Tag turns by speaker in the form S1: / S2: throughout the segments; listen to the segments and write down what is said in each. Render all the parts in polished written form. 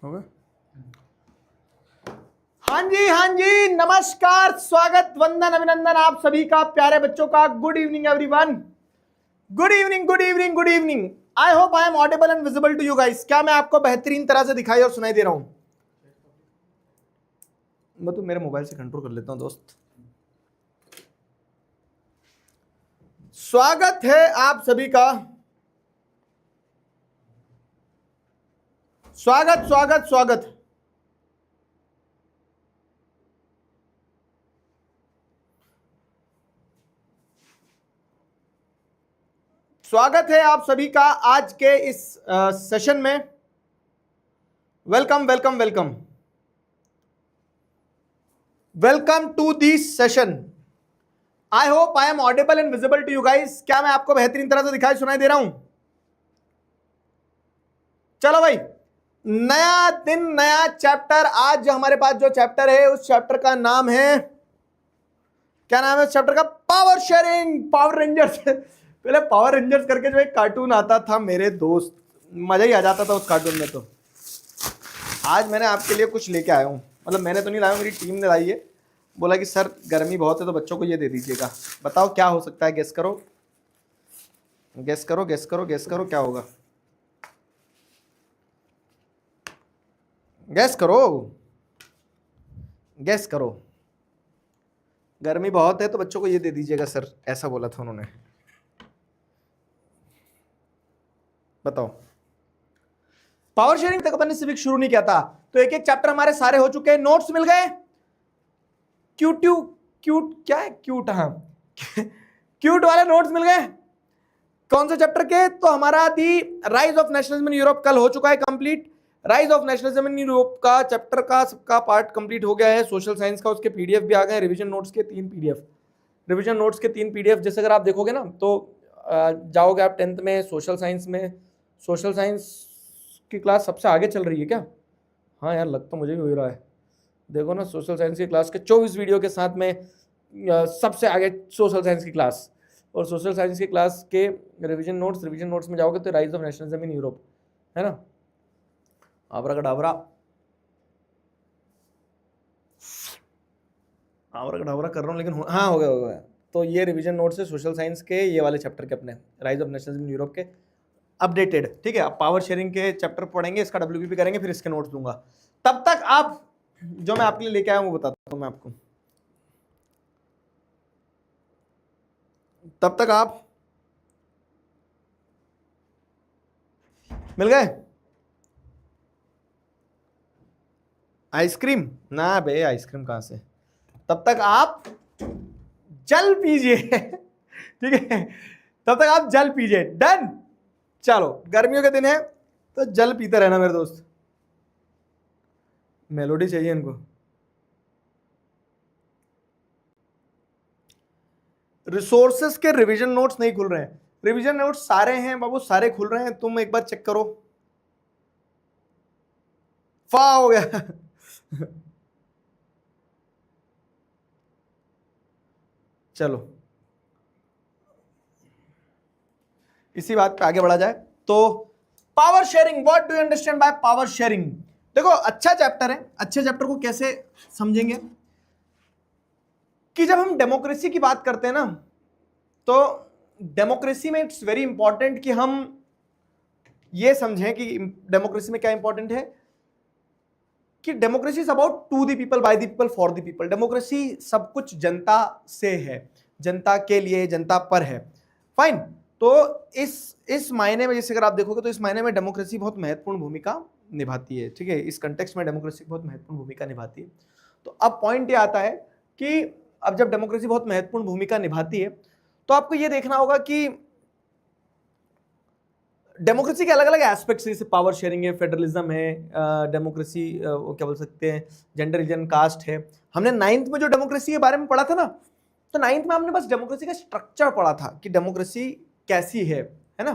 S1: हो गया? हाँ जी, नमस्कार, स्वागत, वंदन, अभिनंदन आप सभी का, प्यारे बच्चों का। Good evening everyone. Good evening, good evening, good evening. I hope I am audible and visible to you guys. क्या मैं आपको बेहतरीन तरह से दिखाई और सुनाई दे रहा हूं? मैं तो मेरे मोबाइल से कंट्रोल कर लेता हूं दोस्त। स्वागत है आप सभी का। स्वागत स्वागत स्वागत। स्वागत है आप सभी का आज के इस सेशन में। Welcome welcome welcome welcome to this session. I hope I am audible and visible to you guys. क्या मैं आपको बेहतरीन तरह से दिखाई सुनाई दे रहा हूं? चलो भाई, नया दिन नया चैप्टर। आज हमारे पास जो चैप्टर है उस चैप्टर का नाम है, क्या नाम है उस चैप्टर का? Power sharing, power rangers. पहले पावर रेंजर्स करके जो एक कार्टून आता था मेरे दोस्त, मजा ही आ जाता था उस कार्टून में। तो आज मैंने आपके लिए कुछ लेके आया हूं। मतलब मैंने तो नहीं लाया, मेरी टीम ने लाई है। बोला कि सर गर्मी बहुत है तो बच्चों को ये दे दीजिएगा। बताओ क्या हो सकता है? गेस करो, गेस करो, गेस करो, गेस करो, क्या होगा? गैस करो, गैस करो। गर्मी बहुत है तो बच्चों को ये दे दीजिएगा सर, ऐसा बोला था उन्होंने। बताओ। पावर शेयरिंग तक अपन ने सिविक शुरू नहीं किया था, तो एक एक चैप्टर हमारे सारे हो चुके हैं। नोट्स मिल गए? क्यूट क्या है? क्यूट, हाँ क्यूट वाले नोट्स मिल गए। कौन से चैप्टर के? तो हमारा the rise of nationalism in Europe कल हो चुका है complete. Rise of nationalism in Europe का चैप्टर का सबका पार्ट कंप्लीट हो गया है। सोशल साइंस का उसके पीडीएफ भी आ गए। रिवीजन नोट्स के 3 पीडीएफ, रिवीजन नोट्स के 3 पीडीएफ। जैसे अगर आप देखोगे ना तो जाओगे आप 10th में, सोशल साइंस में, सोशल साइंस की क्लास सबसे आगे चल रही है क्या? हाँ यार, लग तो मुझे भी हो रहा है। देखो ना, सोशल साइंस की क्लास के 24 वीडियो के साथ में सबसे आगे सोशल साइंस की क्लास। और सोशल साइंस की क्लास के रिवीजन नोट्स में जाओगे तो rise of nationalism in Europe है ना। आबरा कडाबरा, आबरा कडाबरा कर रहा हूँ, लेकिन हाँ हो गया। तो ये रिवीजन नोट्स है सोशल साइंस के, ये वाले चैप्टर के, अपने rise of nationalism in Europe के अपडेटेड। ठीक है, अब पावर शेयरिंग के चैप्टर पढ़ेंगे, इसका डब्ल्यूपीपी करेंगे, फिर इसके नोट्स दूंगा। तब तक आप जो मैं आपके लिए लेके आया हूं वो बताता हूं मैं आपको। तब तक आप मिल गए आइसक्रीम? ना बे, आइसक्रीम कहां से? तब तक आप जल पीजिए ठीक है, तब तक आप जल पीजिए। डन। चलो, गर्मियों के दिन है तो जल पीते रहना मेरे दोस्त। मेलोडी चाहिए इनको। रिसोर्सेस के रिवीजन नोट्स नहीं खुल रहे हैं। रिवीजन नोट्स सारे हैं बाबू, सारे खुल रहे हैं। तुम एक बार चेक करो। फा हो गया चलो, इसी बात पे आगे बढ़ा जाए। तो power sharing, what do you understand by power sharing? देखो, अच्छा चैप्टर है। अच्छे चैप्टर को कैसे समझेंगे कि जब हम डेमोक्रेसी की बात करते हैं ना, तो डेमोक्रेसी में इट्स वेरी इंपॉर्टेंट कि हम ये समझें कि डेमोक्रेसी में क्या इंपॉर्टेंट है, कि democracy is about to the people, by the people, for the people. Democracy सब कुछ जनता से है, जनता के लिए, जनता पर है। फाइन। तो इस मायने में, जैसे अगर आप देखोगे तो इस मायने में डेमोक्रेसी बहुत महत्वपूर्ण भूमिका निभाती है। ठीक है, इस कंटेक्स्ट में डेमोक्रेसी बहुत महत्वपूर्ण भूमिका निभाती है। तो अब पॉइंट ये आता है कि अब जब डेमोक्रेसी बहुत महत्वपूर्ण भूमिका निभाती है तो आपको ये देखना होगा कि डेमोक्रेसी के अलग अलग एस्पेक्ट्स, जैसे पावर शेयरिंग है, फेडरलिज्म है, डेमोक्रेसी क्या बोल सकते हैं, जेंडर, रिलीजन, कास्ट है। हमने 9th में जो डेमोक्रेसी के बारे में पढ़ा था ना, तो 9th में हमने बस डेमोक्रेसी का स्ट्रक्चर पढ़ा था कि डेमोक्रेसी कैसी है ना।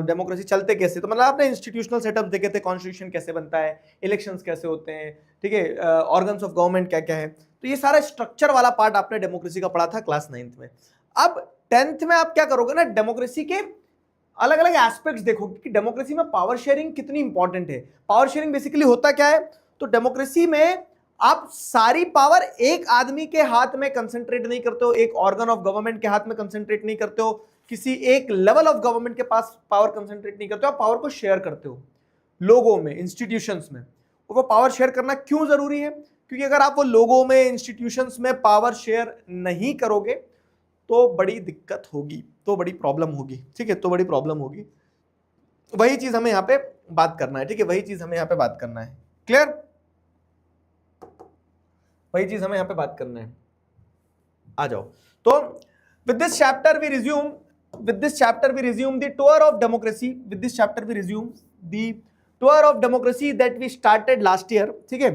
S1: डेमोक्रेसी चलते कैसे, तो मतलब आपने इंस्टीट्यूशनल सेटअप देखे थे, कॉन्स्टिट्यूशन कैसे बनता है, इलेक्शंस कैसे होते हैं, ठीक है, ऑर्गन्स ऑफ गवर्नमेंट क्या क्या है। तो ये सारा स्ट्रक्चर वाला पार्ट आपने डेमोक्रेसी का पढ़ा था क्लास 9th में। अब 10th में आप क्या करोगे ना, डेमोक्रेसी के अलग अलग एस्पेक्ट्स देखोगे कि डेमोक्रेसी में पावर शेयरिंग कितनी इंपॉर्टेंट है। पावर शेयरिंग बेसिकली होता क्या है, तो डेमोक्रेसी में आप सारी पावर एक आदमी के हाथ में कंसंट्रेट नहीं करते हो, एक ऑर्गन ऑफ गवर्नमेंट के हाथ में कंसंट्रेट नहीं करते हो, किसी एक लेवल ऑफ गवर्नमेंट के पास पावर कंसंट्रेट नहीं करते हो, आप पावर को शेयर करते हो लोगों में, इंस्टीट्यूशंस में। वो पावर शेयर करना क्यों जरूरी है, क्योंकि अगर आप वो लोगों में, इंस्टीट्यूशंस में पावर शेयर नहीं करोगे तो बड़ी दिक्कत होगी, तो बड़ी प्रॉब्लम होगी, ठीक है, तो बड़ी प्रॉब्लम होगी। वही चीज हमें यहाँ पे बात करना है, ठीक है, वही चीज हमें यहाँ पे बात करना है। क्लियर? वही चीज हमें यहाँ पे बात करना है। आ जाओ। तो with this chapter we resume the tour of democracy. With this chapter we resume the tour of democracy that we started last year. ठीक है,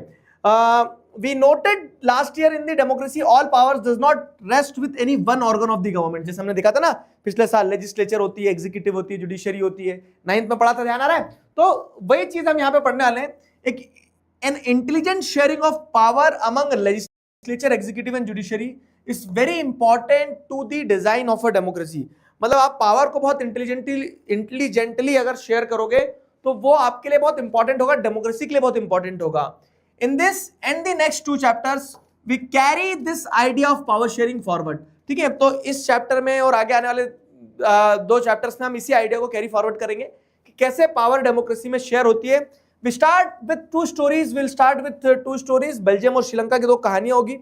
S1: we noted last year in the democracy all powers does not rest with any one organ of the government. जैसे हमने देखा था ना पिछले साल, legislature होती है, एग्जीक्यूटिव होती है, जुडिशरी होती है, 9th में पढ़ा था, ध्यान आ रहा है? तो वही चीज हम यहाँ पे पढ़ने वाले हैं, एक an intelligent sharing of power among legislature, executive and judiciary is very important to the design of a democracy. मतलब आप पावर को बहुत इंटेलिजेंटली अगर शेयर करोगे तो वो आपके लिए बहुत इंपॉर्टेंट होगा, डेमोक्रेसी के लिए बहुत इंपॉर्टेंट होगा। In this and the next 2 chapters we carry this idea of power sharing forward. ठीक है, तो इस चैप्टर में और आगे आने वाले 2 चैप्टर्स में हम इसी आइडिया को कैरी फॉरवर्ड करेंगे कि कैसे पावर डेमोक्रेसी में शेयर होती है। We start with 2 stories. We'll start with 2 stories. Belgium और श्रीलंका की 2 कहानियां होगी।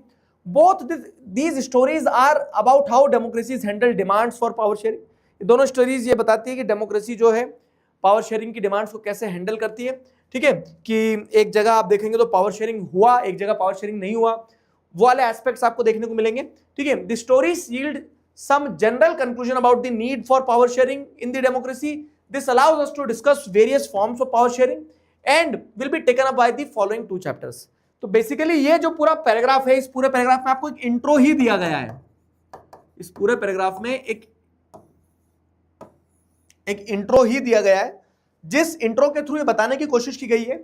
S1: Both these stories are about how democracies handle demands for power sharing. ये दोनों स्टोरीज ये बताती है कि डेमोक्रेसी जो है पावर शेयरिंग की डिमांड्स को कैसे हैंडल करती है। ठीक है, कि एक जगह आप देखेंगे तो पावर शेयरिंग हुआ, एक जगह पावर शेयरिंग नहीं हुआ, वो वाले एस्पेक्ट्स आपको देखने को मिलेंगे। ठीक है, the stories yield some general conclusion about the need for power sharing in the democracy. This allows us to discuss various forms of power sharing and will be taken up by the following 2 chapters. तो basically ये जो पूरा paragraph है, इस पूरे paragraph में आपको एक इंट्रो ही दिया गया है। इस पूरे पैराग्राफ में एक इंट्रो ही दिया गया है, जिस इंट्रो के थ्रू ये बताने की कोशिश की गई है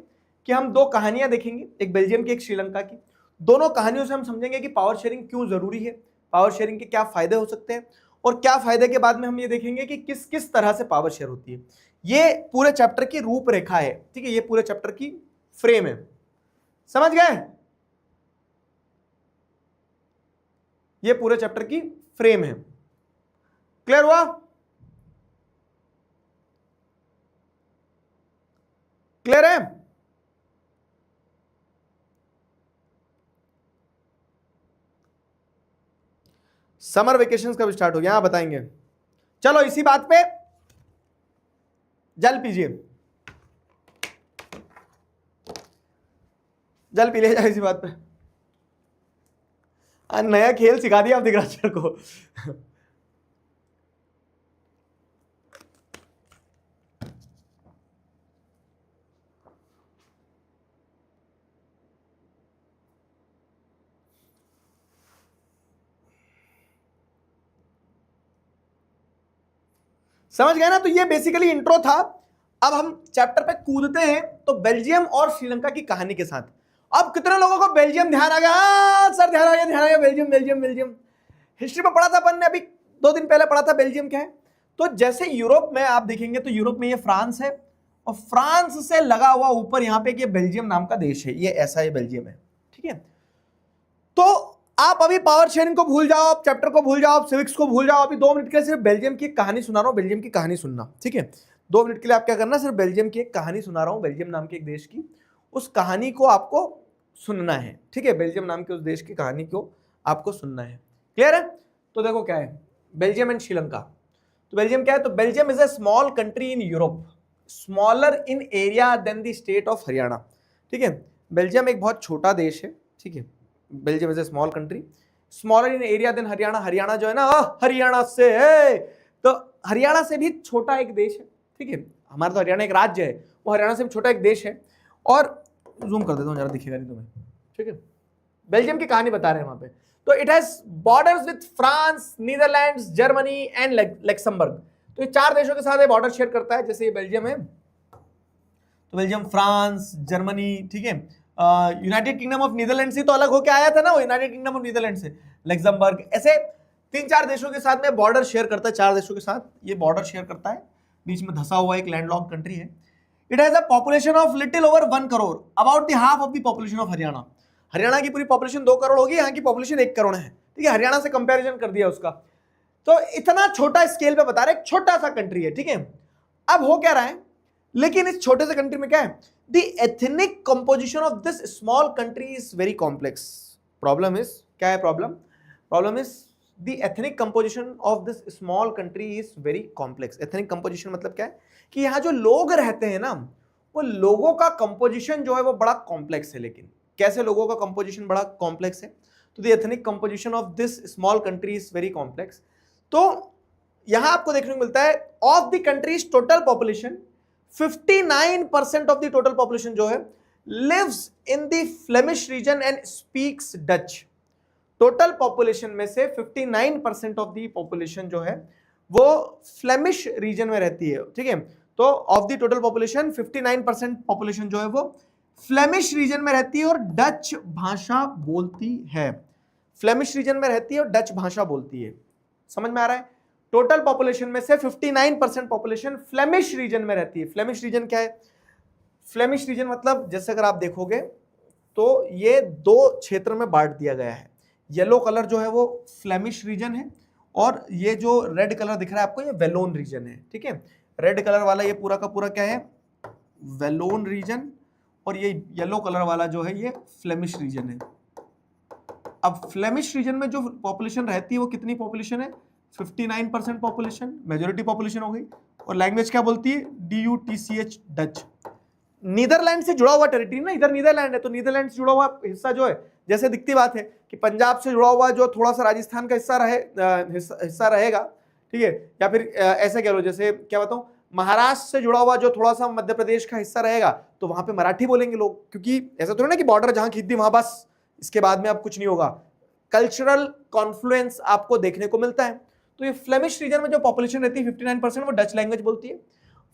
S1: कि हम 2 कहानियां देखेंगे, एक बेल्जियम की, एक श्रीलंका की। दोनों कहानियों से हम समझेंगे कि पावर शेयरिंग क्यों जरूरी है, पावर शेयरिंग के क्या फायदे हो सकते हैं, और क्या फायदे के बाद में हम ये देखेंगे कि किस किस तरह से पावर शेयर होती है। ये पूरे चैप्टर की रूपरेखा है। ठीक है, ये पूरे चैप्टर की फ्रेम है। समझ गए? ये पूरे चैप्टर की फ्रेम है। क्लियर हुआ? क्लियर है? समर वेकेशन कब स्टार्ट हो गया बताएंगे। चलो इसी बात पे जल पीजिए, जल पी ले जाए इसी बात पे। नया खेल सिखा दिया आप दिग्राजर को। समझ गए ना? तो ये बेसिकली इंट्रो था। अब हम चैप्टर पे कूदते हैं, तो बेल्जियम और श्रीलंका की कहानी के साथ। अब कितने लोगों को बेल्जियम ध्यान आ गया? सर ध्यान आ गया, बेल्जियम बेल्जियम बेल्जियम। हिस्ट्री में पढ़ा था अपन ने, अभी 2 दिन पहले पढ़ा था बेल्जियम क्या है। तो जैसे यूरोप में आप देखेंगे तो यूरोप में ये फ्रांस है, और फ्रांस से लगा हुआ ऊपर यहाँ पे ये बेल्जियम नाम का देश है, ये ऐसा है बेल्जियम है। ठीक है, तो आप अभी पावर शेयरिंग को भूल जाओ, आप चैप्टर को भूल जाओ, आप सिविक्स को भूल जाओ। अभी 2 मिनट के लिए सिर्फ बेल्जियम की कहानी सुना रहा हूं, बेल्जियम की कहानी सुनना। ठीक है, 2 मिनट के लिए आप क्या करना, सिर्फ बेल्जियम की एक कहानी सुना रहा हूं, बेल्जियम नाम के एक देश की। उस कहानी को आपको सुनना है। ठीक है, बेल्जियम नाम के उस देश की कहानी को आपको सुनना है। क्लियर है? तो देखो क्या है बेल्जियम एंड श्रीलंका। तो बेल्जियम क्या है? तो Belgium is a small country in Europe, smaller in area than the state of Haryana. ठीक है, बेल्जियम एक बहुत छोटा देश है। ठीक है, Belgium is a small country, smaller in area than Haryana. Haryana जो है ना, हरियाणा से है, तो हरियाणा से भी छोटा एक देश है। ठीक है, हमारा तो हरियाणा एक राज्य है, वो हरियाणा से भी छोटा एक देश है। और जूम कर देता हूं जरा, दिखेगा नहीं तुम्हें। ठीक है, बेल्जियम की कहानी बता रहे हैं वहां पे। तो it has borders with France, Netherlands, Germany and Luxembourg. तो ये 4 देशों के साथ ये बॉर्डर शेयर करता है। जैसे ये बेल्जियम है, तो बेल्जियम, फ्रांस, जर्मनी, ठीक है, यूनाइटेड किंगडम ऑफ नीदरलैंड से तो अलग होकर आया था ना वो, यूनाइटेड किंगडम ऑफ नीदरलैंड से, लक्समबर्ग, ऐसे 3-4 देशों के साथ में बॉर्डर शेयर करता है। 4 देशों के साथ ये बॉर्डर शेयर करता है। बीच में धसा हुआ एक लैंडलॉक कंट्री है। It has a population of little over 1 crore, about the half of the population of Haryana. Haryana की पूरी पॉपुलेशन 2 करोड़ होगी, यहाँ की पॉपुलेशन 1 करोड़ है, ठीक है, हरियाणा से कंपैरिजन कर दिया उसका। तो इतना छोटा स्केल पे बता रहे, एक छोटा सा कंट्री है, ठीक है। अब हो क्या रहा है, लेकिन इस छोटे से कंट्री में क्या है, the ethnic composition of this small country is very complex. Problem is, क्या है problem? Problem is the ethnic composition of this small country is very complex. Ethnic composition मतलब क्या है कि यहाँ जो लोग रहते हैं ना, वो लोगों का कंपोजिशन जो है वो बड़ा कॉम्प्लेक्स है। लेकिन कैसे लोगों का कंपोजिशन बड़ा कॉम्प्लेक्स है? तो the ethnic composition of this small country is very complex. तो यहां आपको देखने को मिलता है, of the country's total population 59% of the total population जो है lives in the Flemish region and speaks Dutch. Total population में से 59% ऑफ द पॉपुलेशन जो है वो फ्लेमिश रीजन में रहती है, ठीक है। तो of the total population 59% population जो है वो फ्लेमिश रीजन में रहती है और डच भाषा बोलती है। फ्लेमिश रीजन में रहती है और डच भाषा बोलती है। समझ में आ रहा है? टोटल पॉपुलेशन में से 59% पॉपुलेशन फ्लेमिश रीजन में रहती है। फ्लेमिश रीजन क्या है? फ्लेमिश रीजन मतलब जैसे अगर आप देखोगे तो ये 2 क्षेत्र में बांट दिया गया है। येलो कलर जो है वो फ्लेमिश रीजन है और ये जो रेड कलर दिख रहा है आपको, ये वेलोन रीजन है, ठीक है। रेड कलर वाला ये पूरा का पूरा क्या है? वेलोन रीजन, और ये येलो कलर वाला जो है ये फ्लेमिश रीजन है। अब फ्लेमिश रीजन में जो पॉपुलेशन रहती है वो कितनी पॉपुलेशन है? 59% पॉपुलेशन, मेजॉरिटी पॉपुलेशन हो गई। और लैंग्वेज क्या बोलती है? DUTCH, Dutch. नीदरलैंड से जुड़ा हुआ टेरिटरी ना, इधर नीदरलैंड है, तो नीदरलैंड से जुड़ा हुआ हिस्सा जो है, जैसे दिखती बात है कि पंजाब से जुड़ा हुआ जो थोड़ा सा राजस्थान का हिस्सा रहेगा, ठीक है, या फिर ऐसे कह लो, जैसे क्या बताऊं, महाराष्ट्र से जुड़ा हुआ जो थोड़ा सा मध्य प्रदेश का हिस्सा रहेगा, तो वहां पे मराठी बोलेंगे लोग, क्योंकि ऐसा थोड़ा ना कि बॉर्डर जहां खींच दी वहां बस, इसके बाद में अब कुछ नहीं होगा। कल्चरल कॉन्फ्लुएंस आपको देखने को मिलता है। तो ये फ्लेमिश रीजन में जो पॉपुलेशन रहती है 59% वो डच लैंग्वेज बोलती है।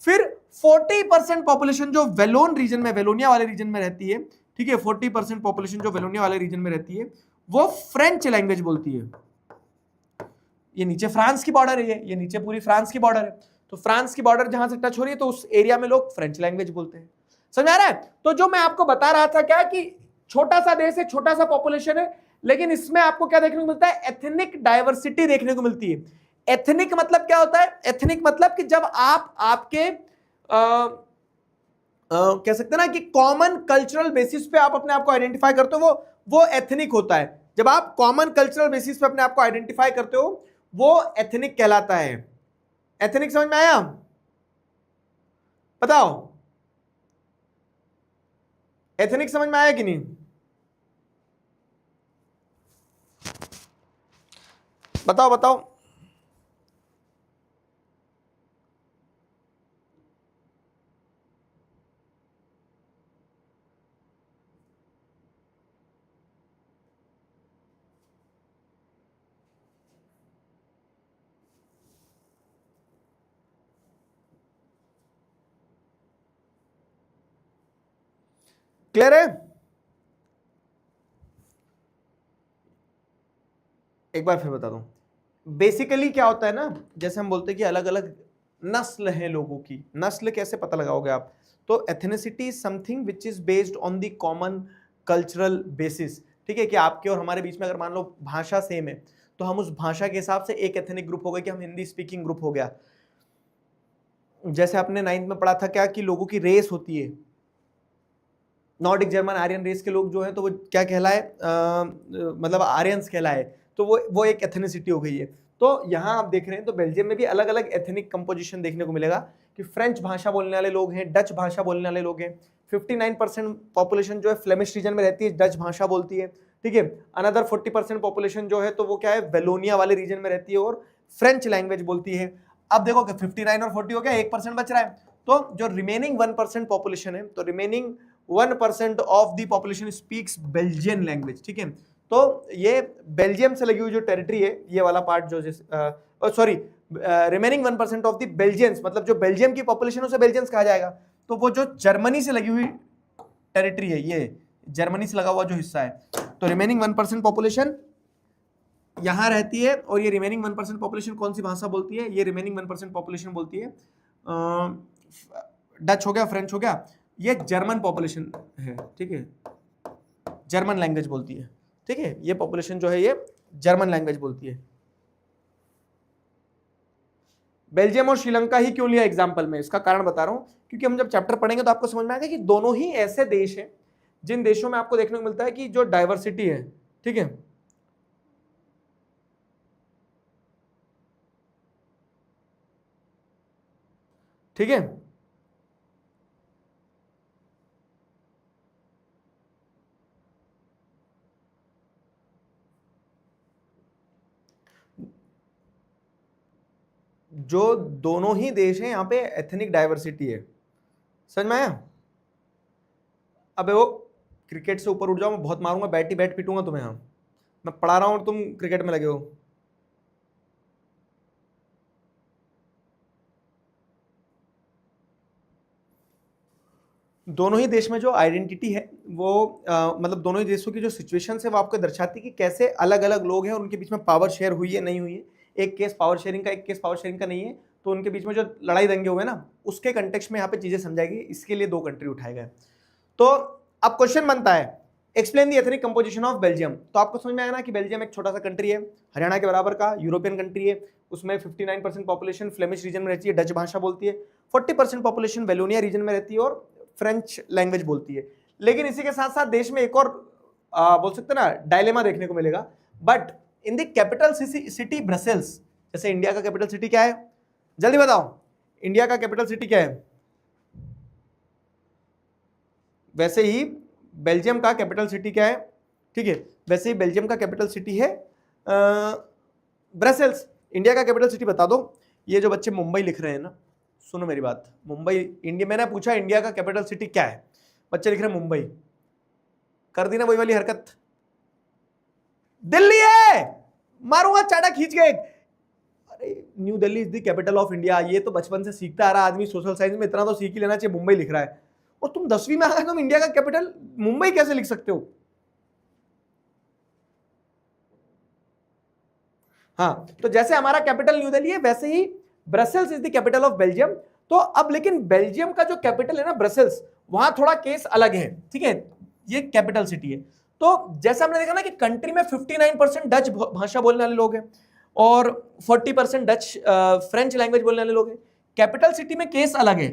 S1: फिर 40% पॉपुलेशन जो वेलोन रीजन में, वेलोनिया वाले रीजन में रहती है, ठीक है, 40% पॉपुलेशन जो वेलोनिया वाले रीजन में रहती है वो फ्रेंच लैंग्वेज बोलती है। ये नीचे फ्रांस की बॉर्डर है, ये नीचे पूरी फ्रांस की बॉर्डर है, तो फ्रांस की बॉर्डर जहां से टच हो रही है तो उस एरिया में लोग फ्रेंच लैंग्वेज बोलते हैं। समझ आ रहा है? तो जो मैं आपको बता रहा था क्या कि छोटा सा देश है, छोटा सा पॉपुलेशन है, लेकिन इसमें आपको क्या देखने को मिलता है? एथनिक डाइवर्सिटी देखने को मिलती है। एथनिक मतलब क्या होता है? एथनिक मतलब कि जब आप आपके कह सकते हैं ना कि कॉमन कल्चरल बेसिस पे आप अपने आप को आइडेंटिफाई करते हो, वो एथनिक होता है। जब आप कॉमन कल्चरल बेसिस पे अपने आप को आइडेंटिफाई करते हो वो एथनिक कहलाता है। एथनिक समझ में आया? बताओ, एथनिक समझ में आया कि नहीं? बताओ बताओ। क्लियर है? एक बार फिर बता दूं, बेसिकली क्या होता है ना, जैसे हम बोलते हैं कि अलग अलग नस्ल है लोगों की। नस्ल कैसे पता लगाओगे आप? तो ethnicity is something which is based on the common cultural basis, ठीक है, कि आपके और हमारे बीच में अगर मान लो भाषा सेम है तो हम उस भाषा के हिसाब से एक एथनिक ग्रुप हो गया कि हम हिंदी स्पीकिंग ग्रुप हो गया। जैसे आपने 9th में पढ़ा था क्या कि लोगों की रेस होती है, नॉर्डिक जर्मन आर्यन रेस के लोग जो हैं तो वो क्या कहलाए, मतलब आर्यंस कहलाए, तो वो एक एथनिसिटी हो गई है। तो यहाँ आप देख रहे हैं तो बेल्जियम में भी अलग अलग एथनिक कंपोजिशन देखने को मिलेगा कि फ्रेंच भाषा बोलने वाले लोग हैं, डच भाषा बोलने वाले लोग हैं। 59% पॉपुलेशन जो है फ्लेमिश रीजन में रहती है, डच भाषा बोलती है, ठीक है। अनदर 40% पॉपुलेशन जो है तो वो क्या है, वेलोनिया वाले रीजन में रहती है और फ्रेंच लैंग्वेज बोलती है। अब देखो कि 59 और 40 हो गया, 1% बच रहा है। तो जो रिमेनिंग 1% पॉपुलेशन है, तो remaining 1% of the population speaks Belgian language, ठीक है। तो ये बेल्जियम से लगी हुई जो टेरिटरी है, ये वाला पार्ट जो सॉरी, रिमेनिंग 1% ऑफ द बेल्जियंस, मतलब जो बेल्जियम की पॉपुलेशन उसे बेल्जियंस कहा जाएगा। तो वो जो जर्मनी से लगी हुई टेरिटरी है, ये जर्मनी से लगा हुआ जो हिस्सा है, तो रिमेनिंग 1% पॉपुलेशन यहां रहती है। और ये रिमेनिंग 1% पॉपुलेशन कौन सी भाषा बोलती है? ये रिमेनिंग 1% पॉपुलेशन बोलती है डच हो गया, फ्रेंच हो गया, ये जर्मन पॉपुलेशन है, ठीक है, जर्मन लैंग्वेज बोलती है, ठीक है, ये पॉपुलेशन जो है ये जर्मन लैंग्वेज बोलती है। बेल्जियम और श्रीलंका ही क्यों लिया एग्जांपल में, इसका कारण बता रहा हूं, क्योंकि हम जब चैप्टर पढ़ेंगे तो आपको समझ में आएगा कि दोनों ही ऐसे देश हैं जिन देशों में आपको देखने को मिलता है कि जो डाइवर्सिटी है, ठीक है, ठीक है, जो दोनों ही देश हैं यहां पे एथनिक डाइवर्सिटी है, समझ में आया? अबे वो क्रिकेट से ऊपर उठ जाओ, मैं बहुत मारूंगा, बैट ही बैट पीटूंगा तुम्हें, यहां मैं पढ़ा रहा हूं और तुम क्रिकेट में लगे हो। दोनों ही देश में जो आइडेंटिटी है वो मतलब दोनों ही देशों की जो सिचुएशन है वो आपको दर्शाती है कि कैसे अलग अलग लोग हैं और उनके बीच में पावर शेयर हुई है नहीं हुई है। एक केस पावर शेयरिंग का, एक केस पावर शेयरिंग का नहीं है, तो उनके बीच में जो लड़ाई दंगे हुए ना, उसके कंटेक्स्ट में यहाँ पे चीजें समझाएगी, इसके लिए 2 कंट्री उठाए गए। तो अब क्वेश्चन बनता है, explain the ethnic composition of Belgium. तो आपको समझ में आया ना कि बेल्जियम एक छोटा सा कंट्री है, हरियाणा के बराबर का, यूरोपियन कंट्री है, उसमें 59% पॉपुलेशन फ्लेमिश रीजन में रहती है, डच भाषा बोलती है, 40% पॉपुलेशन वेलोनिया रीजन में रहती है और फ्रेंच लैंग्वेज बोलती है। लेकिन इसी के साथ साथ देश में एक और बोल सकते हैं ना डायलेमा देखने को मिलेगा, but in the capital city Brussels, जैसे इंडिया का कैपिटल सिटी क्या है, जल्दी बताओ, इंडिया का कैपिटल सिटी क्या है, वैसे ही बेल्जियम का कैपिटल सिटी क्या है, ठीक है, वैसे ही बेल्जियम का कैपिटल सिटी है ब्रसेल्स। इंडिया का कैपिटल सिटी बता दो। ये जो बच्चे मुंबई लिख रहे हैं ना, सुनो मेरी बात, मुंबई इंडिया, मैंने पूछा इंडिया का कैपिटल सिटी क्या है, बच्चे लिख रहे हैं मुंबई, कर दी ना वही वाली हरकत, दिल्ली है, मारूंगा चाटा खींच के। अरे new Delhi is the capital of India, ये तो बचपन से सीखता आ रहा आदमी, सोशल साइंस में इतना तो सीख ही लेना चाहिए, मुंबई लिख रहा है, और तुम 10वीं में आ गए, तुम इंडिया का कैपिटल मुंबई कैसे लिख सकते हो? हाँ, तो जैसे हमारा कैपिटल न्यू दिल्ली है वैसे ही Brussels is the capital of Belgium. तो अब लेकिन बेल्जियम का जो कैपिटल है ना ब्रसेल्स, वहां थोड़ा केस अलग है, ठीक है, ये कैपिटल सिटी है। तो जैसे हमने देखा ना कि कंट्री में 59% डच भाषा बोलने वाले लोग हैं और 40% डच फ्रेंच लैंग्वेज बोलने वाले लोग हैं, कैपिटल सिटी में केस अलग है,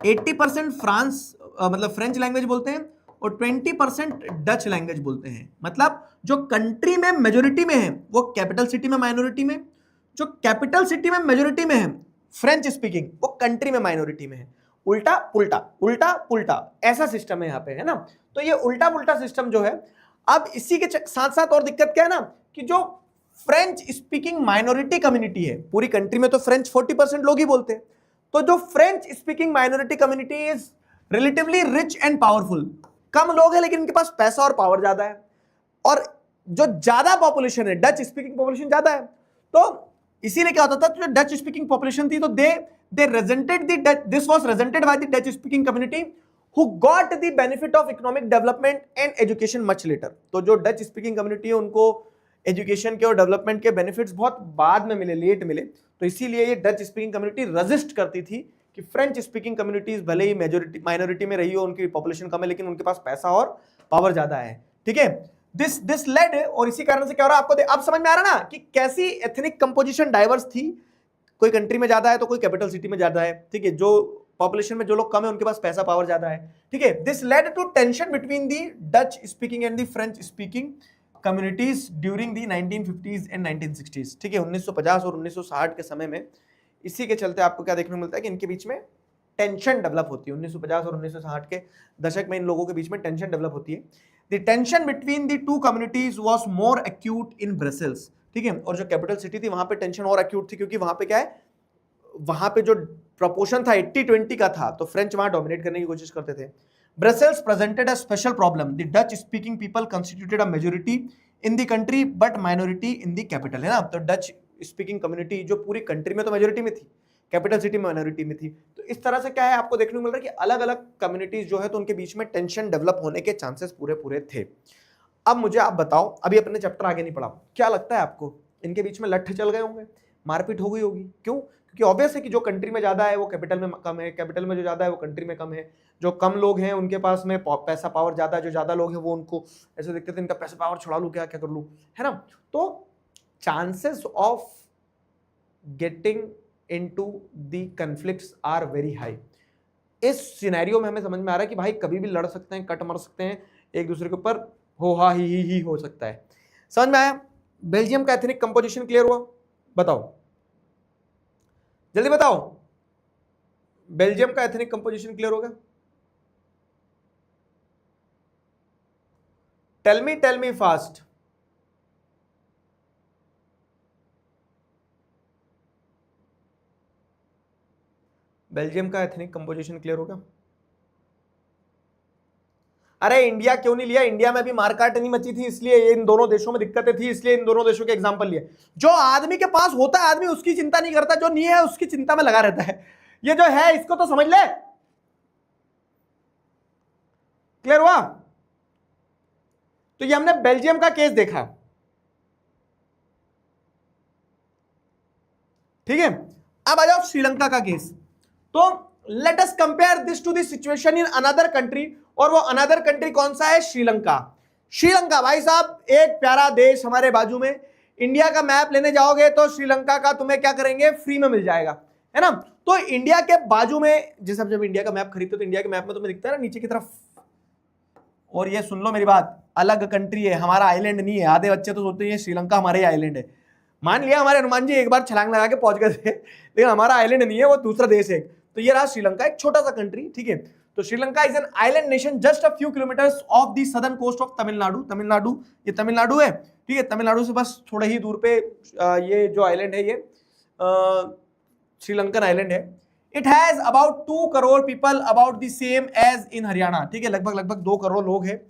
S1: 80% फ्रांस मतलब फ्रेंच लैंग्वेज बोलते हैं और 20% डच लैंग्वेज बोलते हैं। मतलब जो कंट्री में मेजोरिटी में है वो कैपिटल सिटी में माइनॉरिटी में, जो कैपिटल सिटी में मेजोरिटी में है फ्रेंच स्पीकिंग, वो कंट्री में माइनॉरिटी में है। उल्टा पुल्टा, उल्टा पुल्टा ऐसा सिस्टम है यहाँ पे, है ना। तो ये उल्टा पुल्टा सिस्टम जो है, अब इसी के साथ साथ और दिक्कत क्या है ना कि जो फ्रेंच स्पीकिंग माइनॉरिटी कम्युनिटी है पूरी कंट्री में, तो फ्रेंच 40% लोग ही बोलते हैं, तो जो French speaking minority community is relatively rich and powerful, कम लोग हैं लेकिन इनके पास पैसा और पावर ज्यादा है, और जो ज्यादा पॉपुलेशन है डच स्पीकिंग पॉपुलेशन ज्यादा है, तो इसीलिए क्या होता था, तो जो डच स्पीकिंग पॉपुलेशन थी तो दे resented the Dutch, this was resented by the Dutch speaking community who got the benefit of economic development and education much later। तो जो डच स्पीकिंग कम्युनिटी है उनको एजुकेशन के और डेवलपमेंट के बेनिफिट्स बहुत बाद में मिले, लेट मिले, तो इसीलिए ये डच स्पीकिंग कम्युनिटी रेजिस्ट करती थी कि फ्रेंच स्पीकिंग कम्युनिटीज भले ही मेजोरिटी माइनॉरिटी में रही हो, उनकी पॉपुलेशन कम है लेकिन उनके पास पैसा और पावर ज्यादा है, ठीक है। दिस लेड, और इसी कारण से क्या हो रहा है आपको अब समझ में आ रहा ना कि कैसी एथनिक कंपोजिशन डाइवर्स थी, कोई कंट्री में ज्यादा है तो कोई कैपिटल सिटी में ज्यादा है, ठीक है, जो पॉपुलेशन में जो लोग कम है उनके पास पैसा पावर ज्यादा है, ठीक है। This led to tension between the Dutch speaking and the French speaking communities during the 1950s and 1960s, ठीक है, 1950 और 1960 के समय में। इसी के चलते आपको क्या देखने को मिलता है कि इनके बीच में टेंशन डेवलप होती है, 1950 और 1960 के दशक में इन लोगों के बीच में टेंशन डेवलप होती है। The tension between the two communities was more acute in Brussels, ठीक है, और जो कैपिटल सिटी थी वहां पे टेंशन और एक्यूट थी, क्योंकि वहां पे क्या है, वहां पे जो प्रोपोर्शन था 80-20 का था, तो फ्रेंच वहां डोमिनेट करने की कोशिश करते थे। Brussels presented a special problem, the Dutch speaking people constituted a majority in the country but minority in the capital, है ना। तो डच स्पीकिंग कम्युनिटी जो पूरी कंट्री में तो मेजॉरिटी में थी, कैपिटल सिटी में माइनॉरिटी में थी। तो इस तरह से क्या है आपको देखने को मिल रहा है कि अलग अलग कम्युनिटीज जो है तो उनके बीच में टेंशन डेवलप होने के चांसेस पूरे पूरे थे। अब मुझे आप बताओ, अभी अपने चैप्टर आगे नहीं पढ़ा, क्या लगता है आपको इनके बीच में लट्ठे चल गए होंगे, मारपीट हो गई होगी, क्यों? क्योंकि ऑब्वियस है कि जो कंट्री में ज्यादा है वो कैपिटल में कम है, कैपिटल में जो ज्यादा है वो कंट्री में कम है, जो कम लोग हैं उनके पास में पैसा पावर ज्यादा है, जो ज्यादा लोग हैं वो उनको ऐसे देखते थे इनका पैसा पावर छुड़ा लूं, क्या क्या कर लूं, है ना। तो chances of getting into the conflicts are very high. इस सिनेरियो में हमें समझ में आ रहा है कि भाई कभी भी लड़ सकते हैं, कट मर सकते हैं एक दूसरे के ऊपर, हो हा ही हो सकता है। समझ में आया? बेल्जियम का एथनिक कंपोजिशन क्लियर हुआ? बताओ जल्दी बताओ, बेल्जियम का एथनिक कंपोजिशन क्लियर होगा? Tell me fast. बेल्जियम का एथनिक कंपोजिशन क्लियर होगा? अरे इंडिया क्यों नहीं लिया? इंडिया में भी मारकाट नहीं मची थी, इसलिए इन दोनों देशों में दिक्कतें थी, इसलिए इन दोनों देशों के एग्जांपल लिए। जो आदमी के पास होता है आदमी उसकी चिंता नहीं करता, जो नहीं है उसकी चिंता में लगा रहता है। ये जो है इसको तो समझ ले। क्लियर हुआ? तो ये हमने बेल्जियम का केस देखा, ठीक है। अब आ जाओ श्रीलंका का केस। तो let us compare this to the situation in another country, और वो अनदर कंट्री कौन सा है? श्रीलंका। श्रीलंका भाई साहब एक प्यारा देश हमारे बाजू में। इंडिया का मैप लेने जाओगे तो श्रीलंका का तुम्हें क्या करेंगे, फ्री में मिल जाएगा, है ना। तो इंडिया के बाजू में, जैसे जब इंडिया का मैप खरीदते हो तो इंडिया के मैप में तुम्हें दिखता है ना नीचे की तरफ, और ये सुन लो मेरी बात, अलग कंट्री है, हमारा आइलैंड नहीं है। आधे बच्चे तो सोचते हैं श्रीलंका हमारे आइलैंड है। मान लिया हमारे हनुमान जी एक बार छलांग लगा के पहुंच गए थे, लेकिन हमारा आइलैंड नहीं है, वो दूसरा देश है। तो ये रहा श्रीलंका, एक छोटा सा कंट्री, ठीक है। तो Sri Lanka is an island nation just a few kilometres off the southern coast of Tamil Nadu. Tamil Nadu, ये तमिलनाडु है, ठीक है। तमिलनाडु से बस थोड़े ही दूर पे ये जो आइलैंड है ये श्रीलंकन आइलैंड है। It has about 2 crore people, about the same as in Haryana, ठीक है। लगभग 2 करोड़ लोग हैं,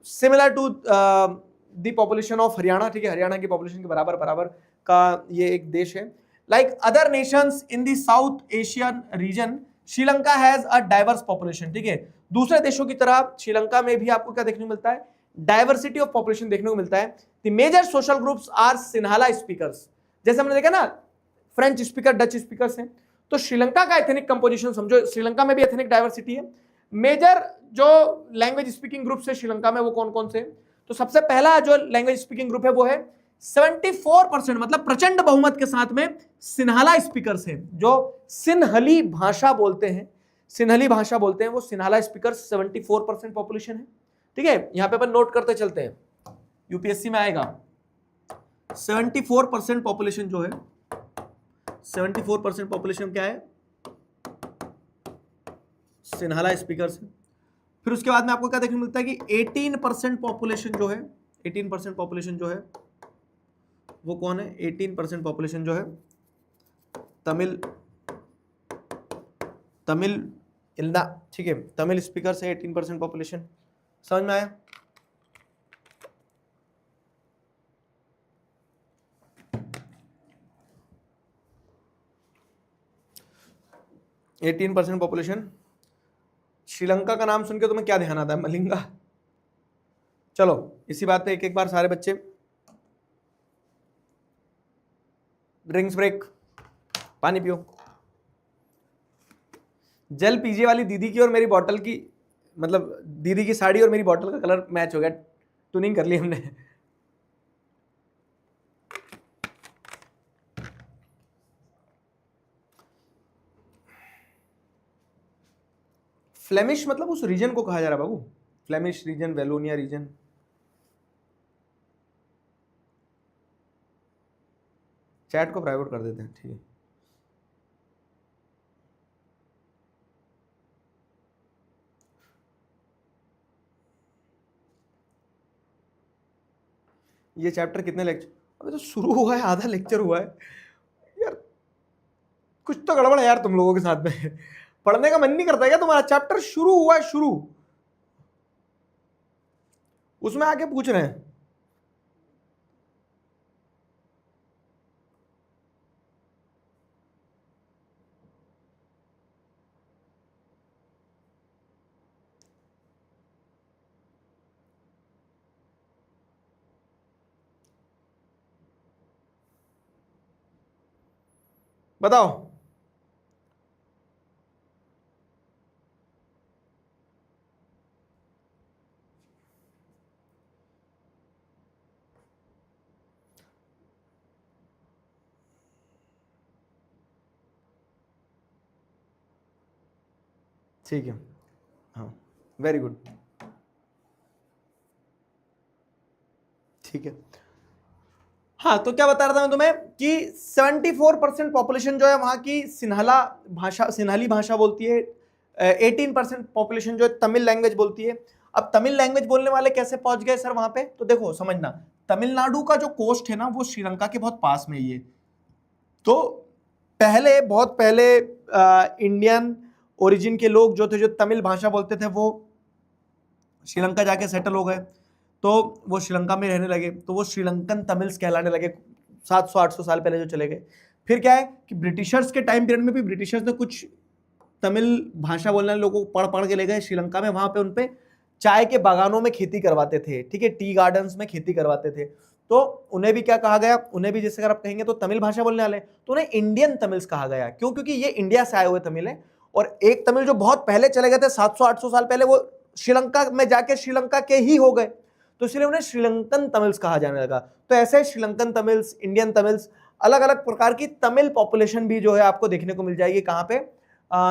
S1: similar to the population of Haryana, ठीक है। हरियाणा की पॉपुलेशन के बराबर बराबर का ये एक देश है। Like other Nations in the south Asian region, Sri Lanka has a diverse population, ठीक है। दूसरे देशों की तरह श्रीलंका में भी आपको क्या देखने को मिलता है? डाइवर्सिटी ऑफ पॉपुलेशन देखने को मिलता है। The major social groups are Sinhala speakers, जैसे हमने देखा ना फ्रेंच स्पीकर, डच स्पीकर्स हैं। तो श्रीलंका का एथनिक कंपोजिशन समझो, श्रीलंका में भी एथनिक डाइवर्सिटी है। मेजर जो लैंग्वेज स्पीकिंग ग्रुप्स है श्रीलंका में वो कौन कौन से? तो सबसे पहला जो लैंग्वेज स्पीकिंग ग्रुप है वो है 74%, मतलब प्रचंड बहुमत के साथ में सिन्हाला स्पीकर्स हैं, जो सिन्हली भाषा बोलते हैं, सिन्हली भाषा बोलते हैं वो सिन्हाला स्पीकर्स 74% पॉपुलेशन है, ठीक है। यहां पे अपन नोट करते चलते हैं, यूपीएससी में आएगा। 74% पॉपुलेशन जो है, 74% पॉपुलेशन क्या है? सिन्हाला स्पीकर्स है। फिर उसके बाद में आपको क्या देखने को मिलता है कि 18% पॉपुलेशन जो है, 18% पॉपुलेशन जो है वो कौन है? 18% पॉपुलेशन जो है तमिल, तमिल इल्दा, ठीक है। तमिल स्पीकर से 18% पॉपुलेशन। समझ में आया? Eighteen % population. श्रीलंका का नाम सुन के तुम्हें क्या ध्यान आता है? मलिंगा। चलो इसी बात पे एक एक बार सारे बच्चे ड्रिंक्स ब्रेक, पानी पियो। जल पीजिए वाली दीदी की और मेरी बोतल की, मतलब दीदी की साड़ी और मेरी बोतल का कलर मैच हो गया, ट्यूनिंग कर ली हमने। फ्लेमिश मतलब उस रीजन को कहा जा रहा है बाबू, Flemish region, Wallonia region. Chat को प्राइवेट कर देते हैं, ठीक है। ये चैप्टर कितने लेक्चर? अबे तो शुरू हुआ है, आधा लेक्चर हुआ है यार, कुछ तो गड़बड़ है यार तुम लोगों के साथ में। पढ़ने का मन नहीं करता क्या तुम्हारा? चैप्टर शुरू हुआ है, शुरू, उसमें आके पूछ रहे हैं। बताओ। ठीक है, हाँ, वेरी गुड, ठीक है। हाँ, तो क्या बता रहा था मैं तुम्हें कि 74% पॉपुलेशन जो है वहां की सिन्हली भाषा बोलती है। 18% पॉपुलेशन जो है तमिल लैंग्वेज बोलती है। अब तमिल लैंग्वेज बोलने वाले कैसे पहुंच गए सर वहां पे? तो देखो समझना, तमिलनाडु का जो कोस्ट है ना वो श्रीलंका के बहुत पास में ही है। तो पहले, बहुत पहले इंडियन ओरिजिन के लोग जो थे, जो तमिल भाषा बोलते थे, वो श्रीलंका जाके सेटल हो गए। तो वो श्रीलंका में रहने लगे, तो वो श्रीलंकन तमिल्स कहलाने लगे 700-800 साल पहले जो चले गए। फिर क्या है कि ब्रिटिशर्स के टाइम पीरियड में भी ब्रिटिशर्स ने कुछ तमिल भाषा बोलने वाले लोगों को पढ़ पढ़ के ले गए श्रीलंका में। वहां पे उनपे चाय के बागानों में खेती करवाते थे, ठीक है, टी गार्डन्स में खेती करवाते थे। तो उन्हें भी क्या कहा गया? उन्हें भी, जैसे अगर आप कहेंगे तो तमिल भाषा बोलने वाले, तो उन्हें इंडियन तमिल्स कहा गया। क्यों? क्योंकि ये इंडिया से आए हुए तमिल है। और एक तमिल जो बहुत पहले चले गए थे 700-800 साल पहले, वो श्रीलंका में जाके श्रीलंका के ही हो गए, तो इसलिए उन्हें श्रीलंकन तमिल्स कहा जाने लगा। तो ऐसे श्रीलंकन तमिल्स, इंडियन तमिल्स, अलग अलग प्रकार की तमिल पॉपुलेशन भी जो है आपको देखने को मिल जाएगी। कहां पे?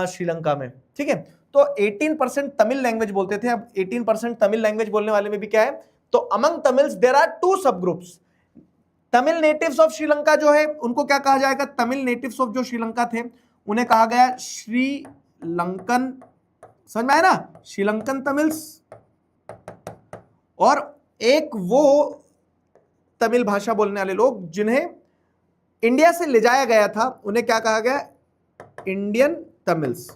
S1: श्रीलंका में, ठीक है। तो 18% तमिल लैंग्वेज बोलते थे। अब 18% तमिल लैंग्वेज बोलने वाले में भी क्या है? तो अमंग तमिल्स देयर आर 2 सब groups. Tamil natives of Sri Lanka जो है उनको क्या कहा जाएगा? तमिल नेटिव्स ऑफ जो श्रीलंका थे उन्हें कहा गया श्रीलंकन। समझ में आया ना? श्रीलंकन तमिल्स। और एक वो तमिल भाषा बोलने वाले लोग जिन्हें इंडिया से ले जाया गया था, उन्हें क्या कहा गया? Indian Tamils.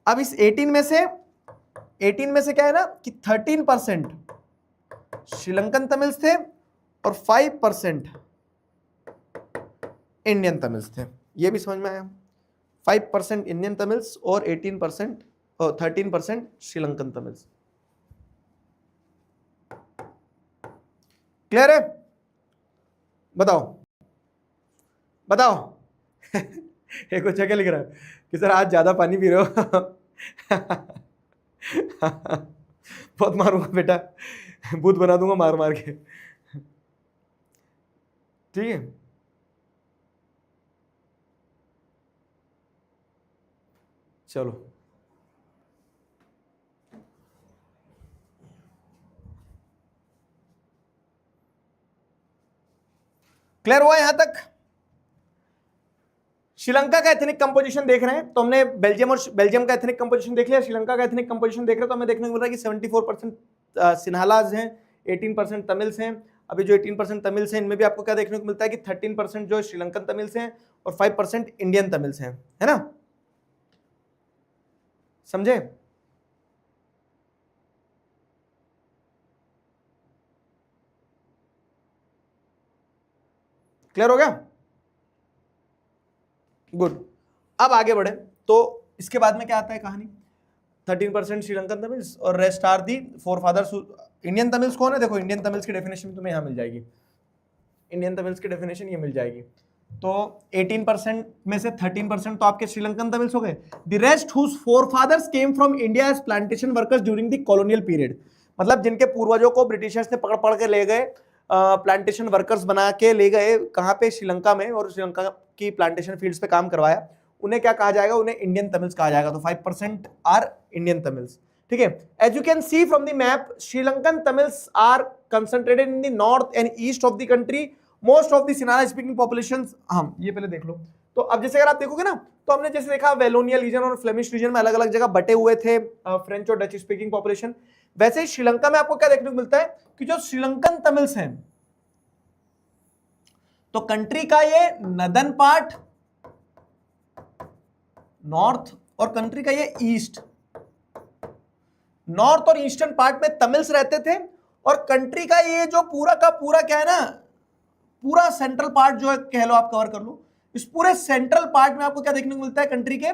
S1: अब इस 18 में से क्या है ना कि 13% श्रीलंकन तमिल्स थे और 5% इंडियन तमिल्स थे। ये भी समझ में आया? 5% इंडियन तमिल्स और 18% और 13% श्रीलंकन तमिल्स। क्लियर है? बताओ बताओ। एक बच्चा क्या लिख रहा है कि सर आज ज्यादा पानी पी रहे हो। बहुत मारूंगा बेटा, भूत बना दूंगा मार मार के। ठीक है, चलो। क्लियर हुआ यहां तक? श्रीलंका का एथनिक कंपोजिशन देख रहे हैं तो हमने बेल्जियम का एथनिक कंपोजिशन देख लिया। श्रीलंका का एथनिक कंपोजिशन देख रहे हैं तो हमें देखने को मिल रहा है कि 74% सिन्हालाज हैं, 18% तमिल्स हैं। अभी जो 18% तमिल्स हैं इनमें भी आपको क्या देखने को मिलता है कि 13% जो श्रीलंकन तमिल्स हैं और 5% इंडियन तमिल्स हैं, है ना? समझे? क्लियर हो गया? गुड। अब आगे बढ़े तो इसके बाद में क्या आता है कहानी? 13% श्रीलंकन तमिल्स और rest are the four fathers. Indian Tamils कौन है? देखो इंडियन तमिल्स की डेफिनेशन तुम्हें यहां मिल जाएगी। इंडियन तमिल्स की डेफिनेशन ये मिल जाएगी। तो 18% में से 13% तो आपके श्रीलंकन तमिल्स हो गए। The rest whose forefathers came from India as plantation workers during the colonial period. मतलब जिनके पूर्वजों को ब्रिटिशर्स ने पकड़ पकड़ के ले गए, प्लांटेशन वर्कर्स बना के ले गए कहां पे? श्रीलंका में, और श्रीलंका की प्लांटेशन फील्ड्स पे काम करवाया। उन्हें क्या कहा जाएगा? उन्हें इंडियन तमिल्स कहा जाएगा। तो 5% आर इंडियन तमिल्स, ठीक है। As you can see from the map, Sri Lankan Tamils are concentrated in the north and east of the country. Most of the Sinhala speaking population, हम ये पहले देख लो। तो अब जैसे अगर आप देखोगे ना, तो हमने जैसे देखा वेलोनिया रीजन और फ्लेमिश रीजन में अलग अलग जगह बटे हुए थे फ्रेंच और डच स्पीकिंग पॉपुलेशन। वैसे ही श्रीलंका में आपको क्या देखने को मिलता है कि जो श्रीलंकन तमिल्स हैं, तो कंट्री का ये नदन पार्ट नॉर्थ और कंट्री का ये ईस्ट, नॉर्थ और ईस्टर्न पार्ट में तमिल्स रहते थे। और कंट्री का ये जो पूरा का पूरा क्या है ना, पूरा सेंट्रल पार्ट जो है कह लो, आप कवर कर लो। इस पूरे सेंट्रल पार्ट में आपको क्या देखने को मिलता है? कंट्री के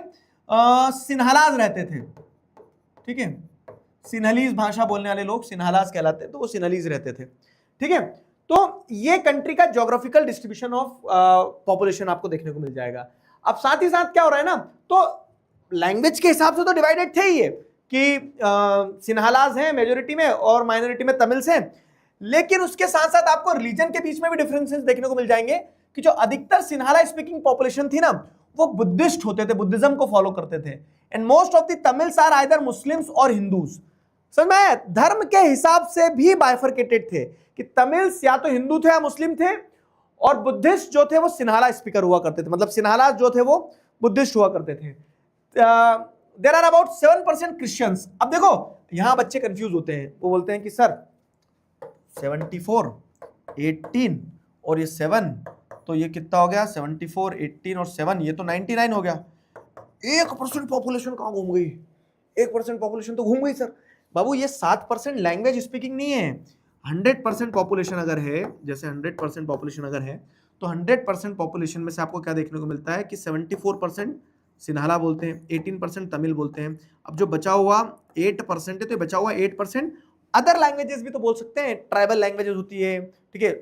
S1: सिन्हालाज रहते थे, ठीक है। सिन्हलीज भाषा बोलने वाले लोग सिन्हालाज कहलाते हैं, तो वो सिन्हलीज रहते थे, ठीक है। तो ये कंट्री का ज्योग्राफिकल डिस्ट्रीब्यूशन ऑफ पॉपुलेशन आपको देखने को मिल जाएगा। अब साथ ही साथ क्या हो रहा है ना, तो लैंग्वेज के हिसाब से तो डिवाइडेड थे ही ये कि सिन्हालाज हैं मेजोरिटी में और माइनॉरिटी में तमिल्स हैं, लेकिन उसके साथ साथ आपको रिलीजन के बीच में भी डिफरेंसेस देखने को मिल जाएंगे कि जो अधिकतर सिन्हाला स्पीकिंग पॉपुलेशन थी ना वो बुद्धिस्ट होते थे, बुद्धिज्म को फॉलो करते थे, and most of the Tamils are either Muslims और हिंदूज। समझ में आया? धर्म के हिसाब से भी बाइफरकेटेड थे कि तमिल्स या तो हिंदू थे या मुस्लिम थे, और बुद्धिस्ट जो थे वो सिन्हाला स्पीकर हुआ करते थे, मतलब सिन्हाला जो थे वो बुद्धिस्ट हुआ करते थे। There are about 7% Christians. अब देखो यहां बच्चे कंफ्यूज होते हैं, वो बोलते हैं कि सर 74, 18 और ये 7, तो ये कितना हो गया? 74, 18 और 7, ये तो 99 हो गया। 1% पॉपुलेशन कहां घूम गई? 1% पॉपुलेशन तो घूम गई सर। बाबू ये 7% लैंग्वेज स्पीकिंग नहीं है। 100% पॉपुलेशन अगर है, जैसे 100% पॉपुलेशन अगर है, तो 100% पॉपुलेशन में से आपको क्या देखने को मिलता है कि 74% सिन्हाला बोलते हैं, 18% तमिल बोलते हैं। अब जो बचा हुआ 8% है, तो बचा हुआ 8% अदर लैंग्वेजेस भी तो बोल सकते हैं, ट्राइबल लैंग्वेजेस होती है, ठीक है,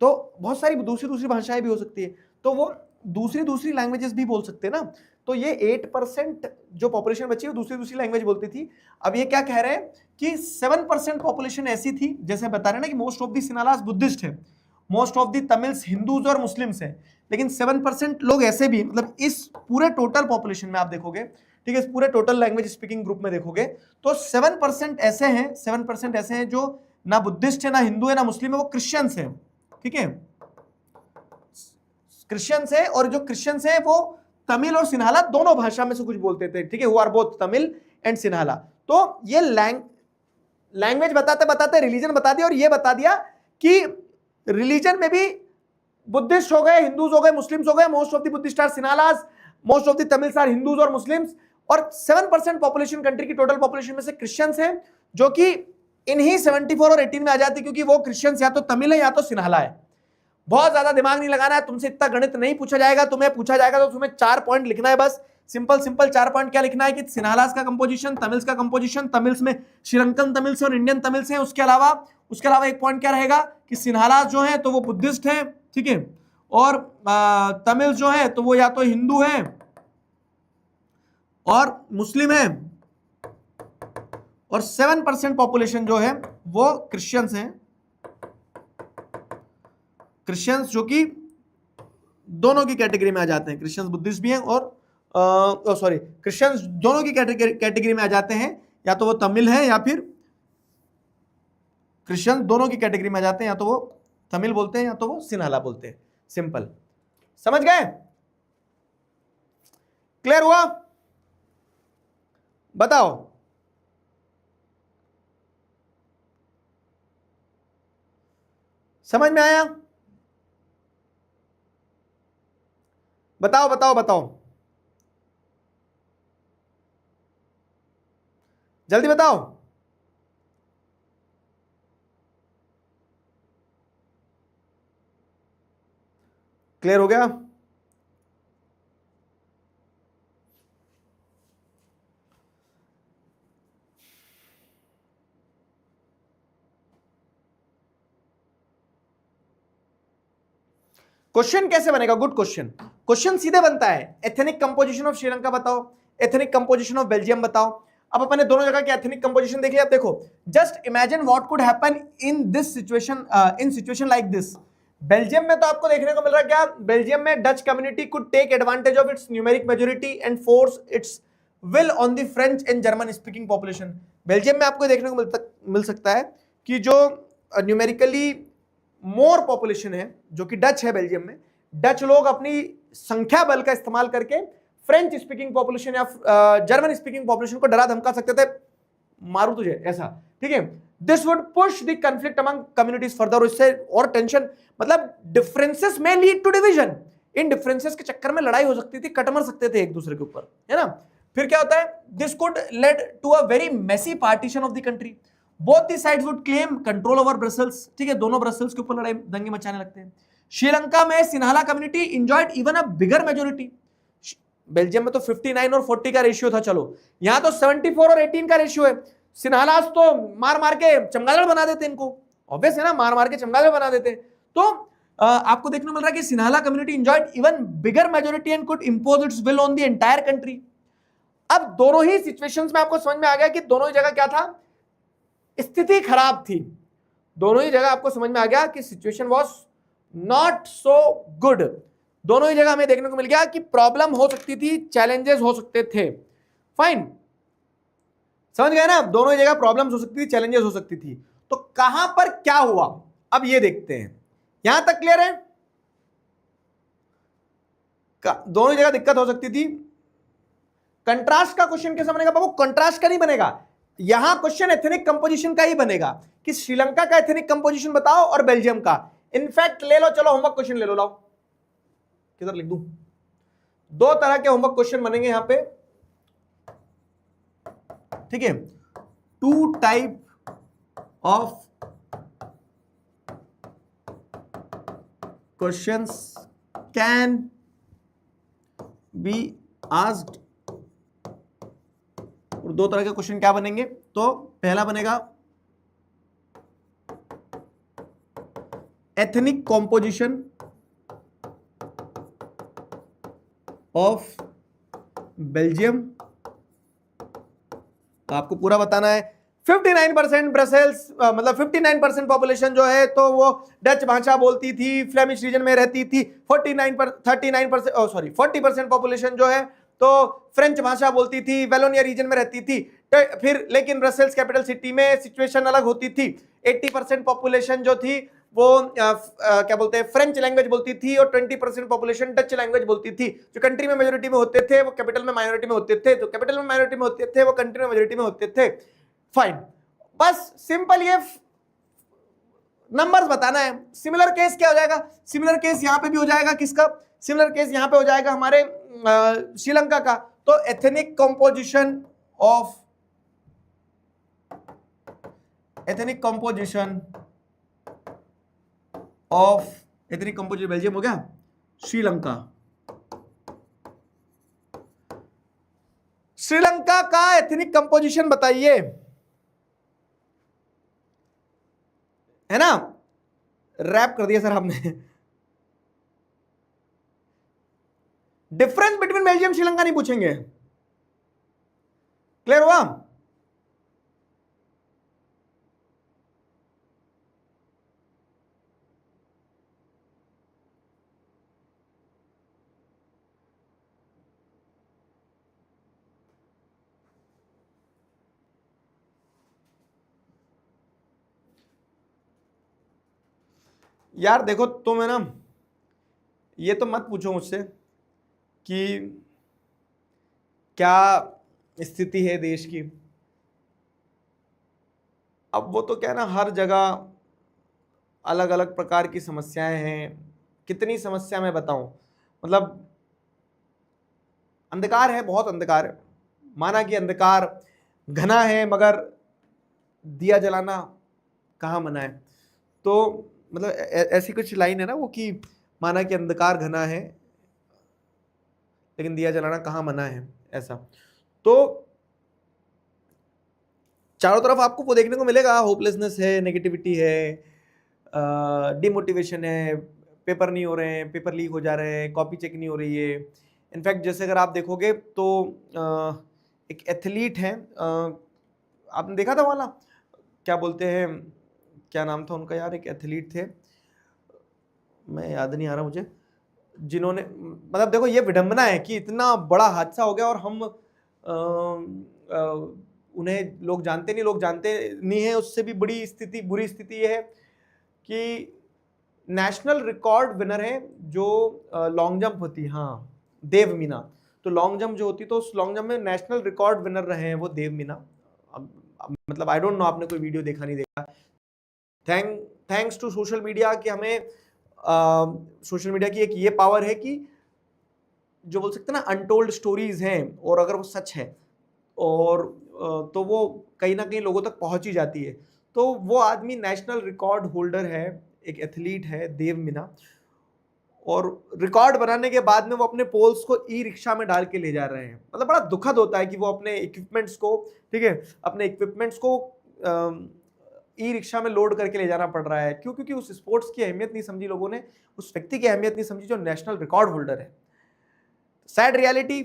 S1: तो बहुत सारी दूसरी भाषाएं भी हो सकती है, तो वो दूसरी लैंग्वेजेस भी बोल सकते हैं ना। तो ये 8% जो पॉपुलेशन बची है वो दूसरी लैंग्वेज बोलती थी। अब ये क्या कह रहे हैं कि 7% पॉपुलेशन ऐसी थी, जैसे बता रहे हैं ना कि most of the Sinhalas Buddhist है, most of the Tamils Hindus और मुस्लिम्स है, लेकिन 7% लोग ऐसे भी, मतलब इस पूरे टोटल पॉपुलेशन में आप देखोगे, ठीक है, इस पूरे टोटल लैंग्वेज स्पीकिंग ग्रुप में देखोगे तो 7% ऐसे हैं, 7% ऐसे हैं जो ना बुद्धिस्ट है, ना हिंदू है, ना मुस्लिम है, वो क्रिश्चियंस है, ठीक है, क्रिश्चियंस है, और जो क्रिश्चियंस है वो तमिल और सिन्हाला दोनों भाषा में से कुछ बोलते थे, ठीक है, who are both Tamil and Sinhala. तो ये लैंग्वेज बताते बताते रिलीजन बता दिया, और ये बता दिया कि रिलीजन में भी बुद्धिस्ट हो गए, हिंदूज हो गए, मुस्लिम्स हो गए, most of the Buddhist are Sinhalas, most of the Tamils are Hindus और मुस्लिम्स, और 7% पॉपुलेशन कंट्री की टोटल पॉपुलेशन में से क्रिश्चियंस हैं, जो कि इन्हीं 74 और 18 में आ जाती, क्योंकि वो क्रिश्चियंस या तो तमिल है या तो सिन्हाला है। बहुत ज्यादा दिमाग नहीं लगाना है, तुमसे इतना गणित नहीं पूछा जाएगा, तुम्हें पूछा जाएगा तो तुम्हें 4 पॉइंट लिखना है बस, सिंपल 4 पॉइंट। क्या लिखना है कि सिन्हालास का कंपोजिशन, तमिल्स का कंपोजिशन, तमिल्स में श्रीलंकन तमिल्स और इंडियन तमिल्स हैं, उसके अलावा एक पॉइंट क्या रहेगा कि सिन्हालास जो है तो वो बुद्धिस्ट है, ठीक है, और तमिल जो है तो वो या तो हिंदू है और मुस्लिम है, और 7% पॉपुलेशन जो है वो क्रिश्चियंस हैं, क्रिश्चियंस जो कि दोनों की कैटेगरी में आ जाते हैं, क्रिश्चियंस बुद्धिस्ट भी हैं और क्रिश्चियंस दोनों की कैटेगरी में आ जाते हैं, या तो वो तमिल है या फिर क्रिश्चियंस दोनों की कैटेगरी में आ जाते हैं, या तो वो तमिल बोलते हैं या तो वो सिन्हाला बोलते हैं। सिंपल, समझ गए? क्लियर हुआ? बताओ, समझ में आया? बताओ बताओ बताओ, जल्दी बताओ। क्लियर हो गया? क्वेश्चन कैसे बनेगा? Good question. क्वेश्चन सीधे बनता है, एथनिक कंपोजिशन ऑफ श्रीलंका बताओ, एथनिक कंपोजिशन ऑफ बेल्जियम बताओ। अब अपने दोनों जगह के एथनिक कंपोजिशन देख लिया। अब देखो, just imagine what could happen in this situation, in situation like this. Belgium में तो आपको देखने को मिल रहा है क्या? बेल्जियम में Dutch community could take advantage of its numeric majority and force its will on the French and German speaking population. Belgium में आपको देखने को मिल सकता है कि जो न्यूमेरिकली मोर पॉपुलेशन है, जो कि डच है बेल्जियम में, डच लोग अपनी संख्या बल का इस्तेमाल करके फ्रेंच स्पीकिंग पॉपुलेशन या जर्मन स्पीकिंग पॉपुलेशन को डरा धमका सकते थे, मारू तुझे ऐसा, ठीक है। This would push the conflict among communities further, इससे और टेंशन, मतलब डिफरेंसेस में लीड टू डिवीजन, इन डिफरेंसेस के चक्कर में लड़ाई हो सकती थी, कट मर सकते थे एक दूसरे के ऊपर, है ना। फिर क्या होता है? This could lead to a very messy partition of the country, both the sides would claim control over Brussels, ठीक है, दोनों ब्रसेल्स के ऊपर लड़ाई दंगे मचाने लगते हैं। श्रीलंका में सिन्हाला कम्युनिटी एंजॉयड इवन अ बिगर मेजोरिटी। बेल्जियम में तो 59 और 40 का रेशियो था, चलो यहां तो 74 और 18 का रेशियो है। सिन्हालास तो मार मार के चमगादड़ बना देते इनको, ऑब्वियस है ना, मार मार के चमगादड़ बना देते। तो आपको देखने मिल रहा है कि Sinhala community enjoyed even bigger majority and could impose it's will on the entire country. अब दोनों ही सिचुएशंस में आपको समझ में आ गया कि दोनों ही जगह क्या था, स्थिति खराब थी। दोनों ही जगह आपको समझ में आ गया कि situation was not so good. दोनों ही जगह हमें देखने को मिल गया कि प्रॉब्लम हो सकती थी, चैलेंजेस हो सकते थे। फाइन, समझ गए ना, दोनों ही जगह प्रॉब्लम्स हो सकती थी, चैलेंजेस हो सकती थी। तो कहां पर क्या हुआ अब ये देखते हैं। यहां तक क्लियर है? दोनों ही जगह दिक्कत हो सकती थी। कंट्रास्ट का क्वेश्चन कैसा बनेगा बाबू? कंट्रास्ट का नहीं बनेगा, यहां क्वेश्चन एथनिक कंपोजिशन का ही बनेगा कि श्रीलंका का एथनिक कंपोजिशन बताओ और बेल्जियम का। इनफैक्ट ले लो, चलो होमवर्क क्वेश्चन ले लो, लाओ किधर लिख दूं। दो तरह के होमवर्क क्वेश्चन बनेंगे यहां पे, ठीक है। Two type of questions can be asked, और दो तरह के क्वेश्चन क्या बनेंगे? तो पहला बनेगा एथनिक कॉम्पोजिशन ऑफ बेल्जियम। तो आपको पूरा बताना है 59% ब्रसेल्स, मतलब 59% पॉपुलेशन जो है तो वो डच भाषा बोलती थी, फ्लेमिश रीजन में रहती थी। 40% पॉपुलेशन जो है तो फ्रेंच भाषा बोलती थी, वेलोनिया रीजन में रहती थी। फिर लेकिन ब्रसेल्स कैपिटल सिटी में सिचुएशन अलग होती थी। 80% पॉपुलेशन जो थी वो क्या बोलते हैं, फ्रेंच लैंग्वेज बोलती थी, और 20% पॉपुलेशन डच लैंग्वेज बोलती थी। जो कंट्री में मेजोरिटी में होते थे वो कैपिटल में माइनॉरिटी में होते थे, तो कैपिटल में माइनॉरिटी में होते थे वो कंट्री में मेजोरिटी में होते थे। फाइन, बस सिंपल ये नंबर्स बताना है। सिमिलर केस क्या हो जाएगा? सिमिलर केस यहां पे भी हो जाएगा। किसका सिमिलर केस? यहां पे हो जाएगा हमारे श्रीलंका का। तो एथनिक कंपोजिशन ऑफ बेल्जियम हो गया, श्रीलंका का एथनिक कंपोजिशन बताइए, है ना। रैप कर दिया सर आपने। डिफरेंस बिटवीन बेल्जियम श्रीलंका नहीं पूछेंगे, क्लियर हुआ? यार देखो तुम, है ना, ये तो मत पूछो मुझसे कि क्या स्थिति है देश की। अब वो तो क्या ना, हर जगह अलग अलग प्रकार की समस्याएं हैं। कितनी समस्या मैं बताऊं, मतलब अंधकार है, बहुत अंधकार है। माना कि अंधकार घना है, मगर दिया जलाना कहाँ मना है। तो मतलब ऐसी कुछ लाइन है ना वो, कि माना कि अंधकार घना है लेकिन दिया जलाना कहाँ मना है, ऐसा। तो चारों तरफ आपको वो देखने को मिलेगा, होपलेसनेस है, नेगेटिविटी है, डिमोटिवेशन है, पेपर नहीं हो रहे हैं, पेपर लीक हो जा रहे हैं, कॉपी चेक नहीं हो रही है। इनफैक्ट जैसे अगर आप देखोगे तो एक एथलीट है, आपने देखा था वाला, क्या बोलते हैं, क्या नाम था उनका यार, एक एथलीट थे, मैं याद नहीं आ रहा मुझे, जिन्होंने, मतलब देखो ये विडंबना है कि इतना बड़ा हादसा हो गया और हम उन्हें लोग जानते नहीं है। उससे भी बुरी स्थिति ये है कि नेशनल रिकॉर्ड विनर है जो लॉन्ग जंप होती है, हाँ, देव मीना। तो लॉन्ग जंप जो होती, तो उस लॉन्ग जंप में नेशनल रिकॉर्ड विनर रहे हैं वो देव मीना। मतलब आई डोंट नो, आपने कोई वीडियो देखा नहीं देखा। थैंक्स टू सोशल मीडिया कि हमें सोशल मीडिया की एक ये पावर है कि जो बोल सकते हैं ना, अनटोल्ड स्टोरीज हैं, और अगर वो सच है और तो वो कहीं ना कहीं लोगों तक पहुंच ही जाती है। तो वो आदमी नेशनल रिकॉर्ड होल्डर है, एक एथलीट है देव मीना, और रिकॉर्ड बनाने के बाद में वो अपने पोल्स को ई रिक्शा में डाल के ले जा रहे हैं। मतलब बड़ा दुखद होता है कि वो अपने इक्विपमेंट्स को, ठीक है, अपने इक्विपमेंट्स को ई रिक्शा में लोड करके ले जाना पड़ रहा है। क्यों? क्योंकि उस स्पोर्ट्स की अहमियत नहीं समझी लोगों ने, उस व्यक्ति की अहमियत नहीं समझी जो नेशनल रिकॉर्ड होल्डर है। सैड रियलिटी,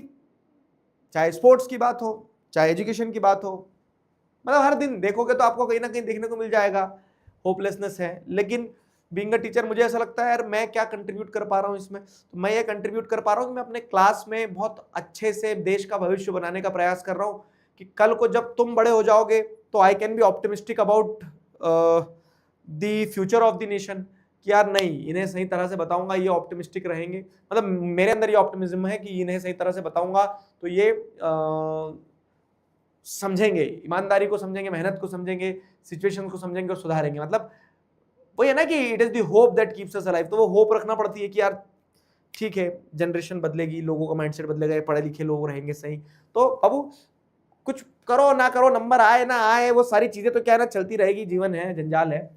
S1: चाहे स्पोर्ट्स की बात हो, चाहे एजुकेशन की बात हो, मतलब हर दिन देखोगे तो आपको कहीं ना कहीं देखने को मिल जाएगा होपलेसनेस है। लेकिन बीइंग अ टीचर मुझे ऐसा लगता है यार मैं क्या कंट्रीब्यूट कर पा रहा हूँ इसमें, तो मैं ये कंट्रीब्यूट कर पा रहा हूँ कि मैं अपने क्लास में बहुत अच्छे से देश का भविष्य बनाने का प्रयास कर रहा हूँ कि कल को जब तुम बड़े हो जाओगे तो I can be optimistic about the future of the nation, कि यार नहीं, इन्हें सही तरह से बताऊंगा, ये ऑप्टिमिस्टिक रहेंगे। मतलब मेरे अंदर ये ऑप्टिमिज्म है कि इन्हें सही तरह से बताऊंगा तो ये समझेंगे, ईमानदारी को समझेंगे, मेहनत को समझेंगे, सिचुएशन को समझेंगे और सुधारेंगे। मतलब वही है ना कि it is the hope that keeps us alive. तो वो होप रखना पड़ती है कि यार ठीक है, जनरेशन बदलेगी, लोगों का माइंडसेट बदलेगा, पढ़े लिखे लोग रहेंगे सही। तो बाबू कुछ करो ना करो, नंबर आए ना आए, वो सारी चीजें तो क्या ना चलती रहेगी, जीवन है, जंजाल है।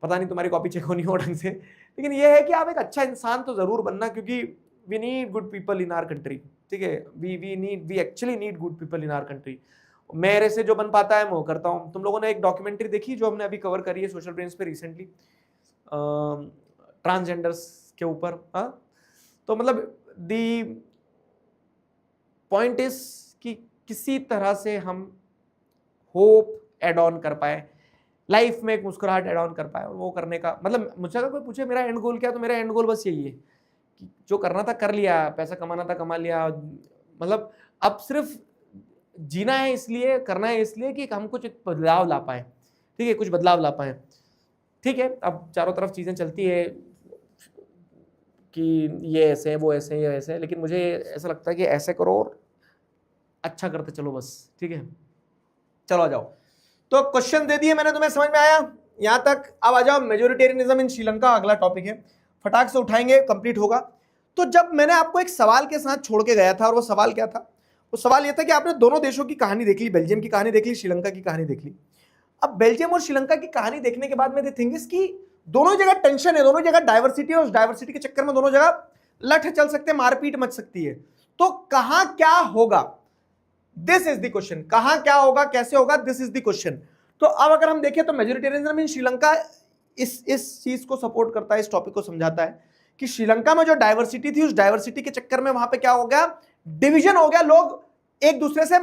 S1: पता नहीं तुम्हारी कॉपी चेक होनी हो ढंग से, लेकिन ये है कि आप एक अच्छा इंसान तो जरूर बनना, क्योंकि we need good people in our country. ठीक है, we actually need good people in our country. मेरे से जो बन पाता है मैं वो करता हूँ। तुम लोगों ने एक डॉक्यूमेंट्री देखी जो हमने अभी कवर करी है सोशल ब्रेन्स पे रिसेंटली, ट्रांसजेंडर्स के ऊपर? हाँ, तो मतलब दी पॉइंट इज कि किसी तरह से हम होप एड ऑन कर पाए, लाइफ में एक मुस्कुराहट एड ऑन कर पाए। और वो करने का मतलब, मुझसे अगर कोई पूछे मेरा एंड गोल क्या, तो मेरा एंड गोल बस यही है कि जो करना था कर लिया, पैसा कमाना था कमा लिया। मतलब अब सिर्फ जीना है, इसलिए करना है, इसलिए कि हम कुछ बदलाव ला पाए। ठीक है, कुछ बदलाव ला पाए। ठीक है, अब चारों तरफ चीजें चलती है कि ये ऐसे है, वो ऐसे है, ये ऐसे है, लेकिन मुझे ऐसा लगता है कि ऐसे करो और अच्छा करते चलो बस। ठीक है, चलो आ जाओ। तो क्वेश्चन दे दिए मैंने तुम्हें, समझ में आया यहां तक? अब आ जाओ, मेजोरिटेरियनिज्म इन श्रीलंका अगला टॉपिक है, फटाक से उठाएंगे, कंप्लीट होगा। तो जब मैंने आपको एक सवाल के साथ छोड़ के गया था, और वो सवाल क्या था? वो सवाल ये था कि आपने दोनों देशों की कहानी देख ली, बेल्जियम की कहानी देख ली, श्रीलंका की कहानी देख ली। अब बेल्जियम और श्रीलंका की कहानी देखने के बाद में द थिंग इज कि दोनों जगह टेंशन है, दोनों जगह डाइवर्सिटी है, उस डाइवर्सिटी के चक्कर में दोनों जगह लठ चल सकते हैं, मारपीट मच सकती है। तो कहां क्या होगा, दिस इज द क्वेश्चन। कहां क्या होगा, कैसे होगा, दिस इज द क्वेश्चन। तो अब अगर हम देखें तो मेजोरिटेरियनिज्म इन श्रीलंका इस चीज को सपोर्ट करता है, इस टॉपिक को समझाता है कि श्रीलंका में जो डाइवर्सिटी थी, उस डाइवर्सिटी के चक्कर में वहां पे क्या हो गया, डिवीजन हो गया, लोग एक दूसरे से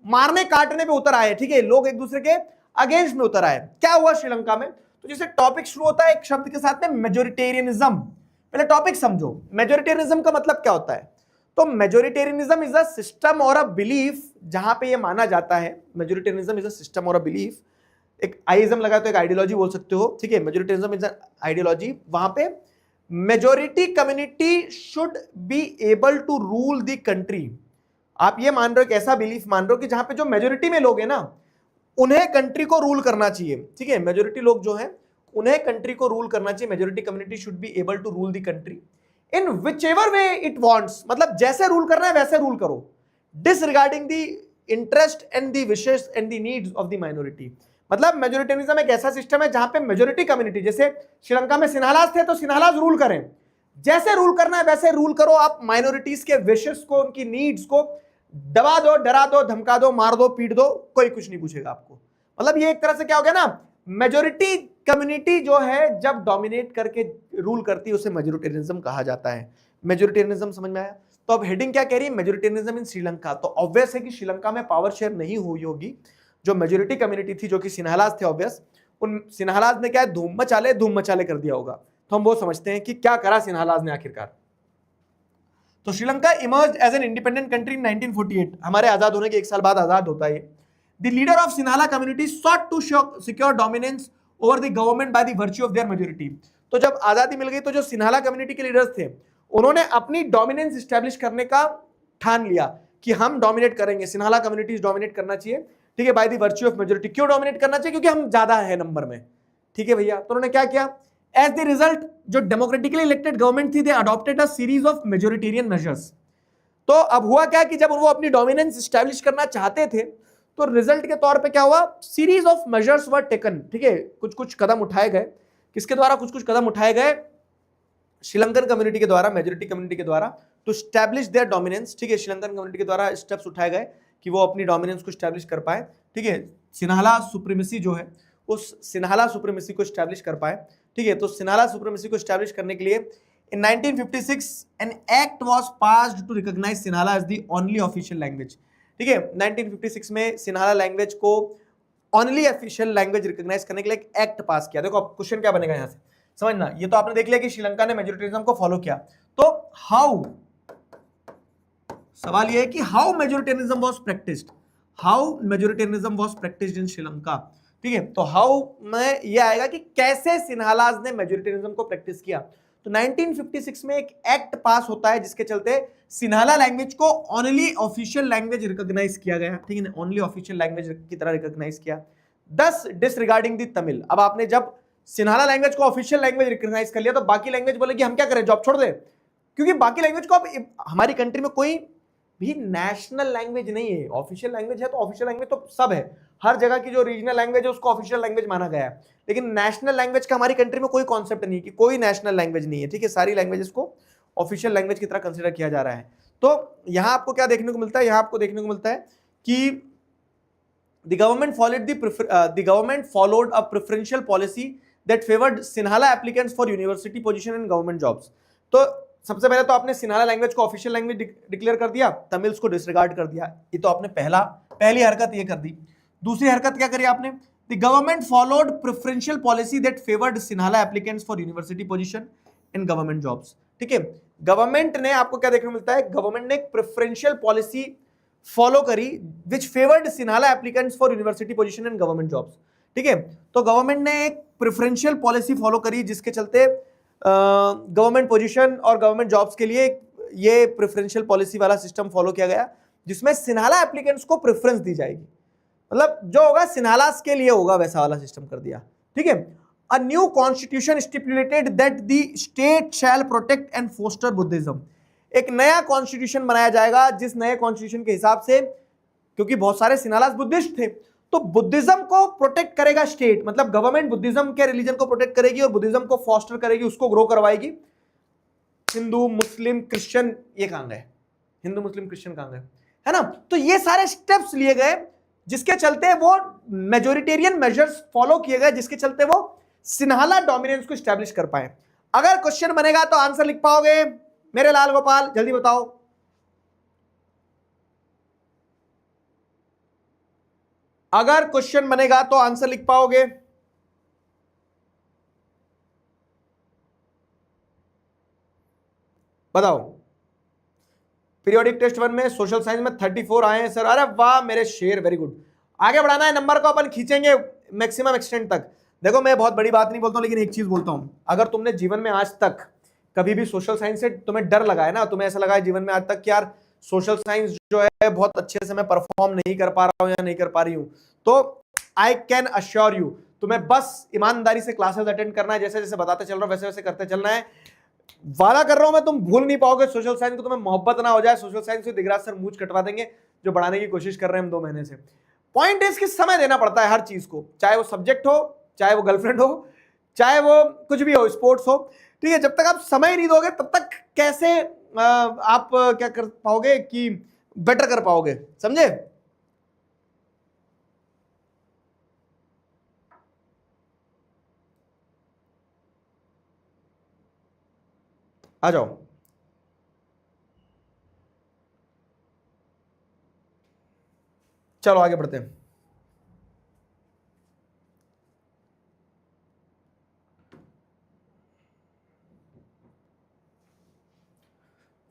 S1: मारने काटने पे उतर आए। ठीक है, लोग एक दूसरे के अगेंस्ट में उतर आए। क्या हुआ श्रीलंका में? तो जैसे टॉपिक शुरू होता है एक शब्द के साथ में, मेजोरिटेरियनिज्म। पहले टॉपिक समझो, मेजोरिटेरियनिज्म का मतलब क्या होता है। तो मेजोरिटेरियनिज्म इज अ सिस्टम और अ बिलीफ, जहां पे ये माना जाता है, मेजोरिटेरियनिज्म इज अ सिस्टम और अ बिलीफ। एक आइज्म लगा तो एक आइडियोलॉजी बोल सकते हो। ठीक है, मेजोरिटेरियनिज्म इज अ आइडियोलॉजी, वहां पे majority community should be able to rule the country. आप ये मान रहे हो, एक ऐसा बिलीफ मान रहे हो कि जहां पे जो मेजोरिटी में लोग हैं ना, उन्हें कंट्री को रूल करना चाहिए। ठीक है, मेजोरिटी लोग जो हैं उन्हें कंट्री को रूल करना चाहिए। Majority community should be able to rule the country in whichever way it wants. मतलब जैसे रूल करना है वैसे रूल करो, disregarding the interest and the wishes and the needs of the minority. मतलब मेजोरिटेरियनिज्म एक ऐसा सिस्टम है जहां पे मेजोरिटी कम्युनिटी, जैसे श्रीलंका में सिन्हालास थे तो सिन्हालास रूल करें, जैसे रूल करना है वैसे रूल करो। आप माइनॉरिटीज के विशेस को, उनकी नीड्स को दबा दो, डरा दो, धमका दो, मार दो, पीट दो, कोई कुछ नहीं पूछेगा आपको। मतलब ये एक तरह से क्या हो गया ना, मेजोरिटी कम्युनिटी जो है जब डोमिनेट करके रूल करती है उसे मेजोरिटेरियनिज्म कहा जाता है। मेजोरिटेरियनिज्म समझ में आया? तो अब हेडिंग क्या कह रही है, मेजोरिटेरियनिज्म इन श्रीलंका। तो ऑब्वियस है कि श्रीलंका में पावर शेयर नहीं हुई होगी। जो मेजोरिटी कम्युनिटी थी, जो कि सिन्हालास थे, ऑब्वियस उन सिन्हालास ने क्या धूम मचाले कर दिया होगा। तो हम वो समझते हैं कि क्या करा सिन्हालास ने आखिरकार। तो Sri Lanka emerge as an independent country in 1948। हमारे आजाद होने के एक साल बाद आजाद होता है। The leader of Sinhala community sought to secure dominance over the government by the virtue of their majority। तो जब आजादी मिल गई तो जो सिन्हाला कम्युनिटी के लीडर्स थे उन्होंने अपनी डोमिनेंस स्टैब्लिश करने का ठान लिया कि हम डोमिनेट करेंगे, सिन्हाला कम्युनिटीज डोमिनेट करना चाहिए। ठीक है, by the virtue of majority. क्यों डोमिनेट करना चाहिए? क्योंकि हम ज्यादा है नंबर में। ठीक है भैया, तो उन्होंने क्या किया, एज द रिजल्ट जो डेमोक्रेटिकली इलेक्टेड गवर्नमेंट थी, they adopted a series of majoritarian measures. तो अब हुआ क्या कि जब वो अपनी डोमिनेंस स्टैब्लिश करना चाहते थे तो रिजल्ट के तौर पे क्या हुआ, series of measures were taken. ठीक है, कुछ कुछ कदम उठाए गए। किसके द्वारा कुछ कुछ कदम उठाए गए? श्रीलंकन कम्युनिटी के द्वारा, मेजोरिटी कम्युनिटी के द्वारा, टू स्टैब्लिश देयर डोमिनेंस। ठीक है, श्रीलंकन कम्युनिटी के द्वारा स्टेप्स उठाए गए कि वो अपनी डोमिनेंस को स्टैब्लिश कर पाए। ठीक है, सिन्हाला सुप्रीमेसी जो है उस सिन्हाला सुप्रीमेसी को स्टैब्लिश कर पाए। ठीक है, तो सिन्हाला सुप्रीमेसी को स्टैब्लिश करने के लिए in 1956 an act was passed to recognise Sinhala as the only official language. ठीक है, 1956 में सिन्हाला लैंग्वेज को ओनली ऑफिशियल लैंग्वेज रिकॉग्नाइज करने के लिए एक एक्ट पास किया। देखो अब क्वेश्चन क्या बनेगा यहां से, समझना। ये तो आपने देख लिया कि श्रीलंका ने मेजोरिटेरिज्म को फॉलो किया, तो हाउ, सवाल ये है कि how majoritarianism was practised, how majoritarianism was practised in Sri Lanka. ठीक है, तो हाउ में ये आएगा कि कैसे सिन्हालाज ने मेजोरिटेरिज्म को प्रैक्टिस किया। तो 1956 में एक एक्ट पास होता है जिसके चलते सिन्हाला लैंग्वेज को ओनली ऑफिशियल लैंग्वेज रिकॉग्नाइज किया गया। ठीक है, ओनली ऑफिशियल लैंग्वेज की तरह रिकॉग्नाइज किया। दस डिसरिगार्डिंग द तमिल, अब आपने जब सिन्हाला लैंग्वेज को ऑफिशियल लैंग्वेज रिकॉग्नाइज कर लिया तो बाकी लैंग्वेज बोलेगी हम क्या करें, जॉब छोड़ दे, क्योंकि बाकी लैंग्वेज को अब हमारी कंट्री में कोई भी नेशनल लैंग्वेज नहीं है। ऑफिशियल लैंग्वेज है तो ऑफिशियल लैंग्वेज तो सब है, हर जगह की जो रीजनल लैंग्वेज है उसको ऑफिशियल लैंग्वेज माना गया है, लेकिन नेशनल लैंग्वेज का हमारी कंट्री में कोई कॉन्सेप्ट नहीं है कि कोई नेशनल लैंग्वेज नहीं है। ठीक है, सारी लैंग्वेजेस को ऑफिशियल लैंग्वेज की तरह कंसिडर किया जा रहा है। तो यहां आपको क्या देखने को मिलता है, यहां आपको देखने को मिलता है कि the government followed a preferential policy that favored Sinhala applicants for university position and government jobs। तो सबसे पहले तो आपने सिन्हाला लैंग्वेज को ऑफिशियल लैंग्वेज डिक्लेयर कर दिया, तमिल्स को डिसरिगार्ड कर दिया। ये तो आपने पहली हरकत ये कर दी। दूसरी हरकत क्या करी आपने, the government followed preferential policy that favoured Sinhala applicants for university position in government jobs. ठीक है, गवर्नमेंट ने, आपको क्या देखने को मिलता है, गवर्नमेंट ने एक प्रेफरेंशियल पॉलिसी फॉलो करी which favoured Sinhala applicants for university position in government jobs. ठीक है, तो गवर्नमेंट ने एक प्रेफरेंशियल पॉलिसी फॉलो करी जिसके चलते गवर्नमेंट पोजीशन और गवर्नमेंट जॉब्स के लिए ये प्रेफरेंशियल पॉलिसी वाला सिस्टम फॉलो किया गया जिसमें सिन्हाला एप्लीकेंट्स को प्रेफरेंस दी जाएगी, मतलब जो होगा सिन्हालास के लिए होगा वैसा वाला सिस्टम कर दिया। ठीक है, a new constitution stipulated that the state shall protect and foster Buddhism. एक नया कॉन्स्टिट्यूशन बनाया जाएगा जिस नए कॉन्स्टिट्यूशन के हिसाब से, क्योंकि बहुत सारे सिन्हालास बुद्धिस्ट थे, तो बुद्धिज्म को प्रोटेक्ट करेगा स्टेट, मतलब गवर्नमेंट बुद्धिज्म के रिलीजन को प्रोटेक्ट करेगी और बुद्धिज्म को फॉस्टर करेगी, उसको ग्रो करवाएगी। हिंदू मुस्लिम क्रिश्चियन ये कहां गए, हिंदू मुस्लिम क्रिश्चियन कहां गए, है ना। तो ये सारे स्टेप्स लिए गए जिसके चलते वो मेजोरिटेरियन मेजर्स फॉलो किए गए जिसके चलते वो सिन्हाला डोमिनेंस को स्टैब्लिश कर पाए। अगर क्वेश्चन बनेगा तो आंसर लिख पाओगे मेरे लाल गोपाल, जल्दी बताओ। अगर क्वेश्चन बनेगा तो आंसर लिख पाओगे, बताओ। पीरियोडिक टेस्ट 1 में सोशल साइंस में 34 आए हैं सर, अरे वाह मेरे शेर, वेरी गुड। आगे बढ़ाना है, नंबर को अपन खींचेंगे मैक्सिमम एक्सटेंट तक। देखो मैं बहुत बड़ी बात नहीं बोलता हूं, लेकिन एक चीज बोलता हूं, अगर तुमने जीवन में आज तक कभी भी सोशल साइंस से तुम्हें डर लगा है ना, तुम्हें ऐसा लगा है जीवन में आज तक कि यार सोशल साइंस जो है बहुत अच्छे से मैं परफॉर्म नहीं कर पा रहा हूं या नहीं कर पा रही हूं, तो आई कैन अश्योर यू, तुम्हें बस ईमानदारी से क्लासेस अटेंड करना है, जैसे जैसे बताते चल रहा हूं वैसे वैसे करते चलना है। वादा कर रहा हूं मैं, तुम भूल नहीं पाओगे सोशल साइंस को, तुम्हें मोहब्बत ना हो जाए सोशल साइंस से। दिगराज सर मूंछ कटवा देंगे जो बढ़ाने की कोशिश कर रहे हैं हम 2 महीने से। पॉइंट इज कि समय देना पड़ता है हर चीज को, चाहे वो सब्जेक्ट हो, चाहे वो गर्लफ्रेंड हो, चाहे वो कुछ भी हो, स्पोर्ट्स हो। ठीक है, जब तक आप समय नहीं दोगे तब तक कैसे आप क्या कर पाओगे कि बेटर कर पाओगे, समझे। आ जाओ, चलो आगे बढ़ते हैं।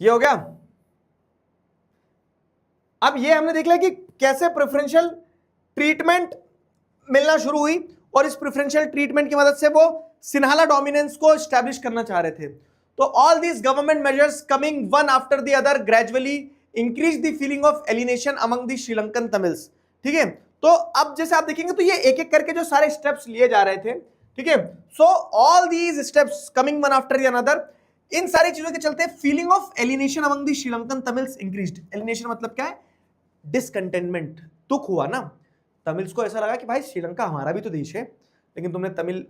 S1: ये हो गया। अब ये हमने देख लिया कि कैसे प्रेफरेंशियल ट्रीटमेंट मिलना शुरू हुई और इस प्रेफरेंशियल ट्रीटमेंट की मदद से वो सिन्हाला डोमिनेंस को एस्टैब्लिश करना चाह रहे थे। तो all these government measures coming one after the other gradually increase the feeling of alienation among the Sri Lankan Tamils. ठीक है, तो अब जैसे आप देखेंगे तो ये एक एक करके जो सारे स्टेप्स लिए जा रहे थे, ठीक है, so all these steps coming one after the another, इन सारी चीजों के चलते feeling of alienation among the Sri Lankan Tamils increased. Alienation मतलब क्या है, डिसकंटेनमेंट, दुख हुआ ना। तमिल्स को ऐसा लगा कि भाई श्रीलंका हमारा भी तो देश है, लेकिन तुमने तमिल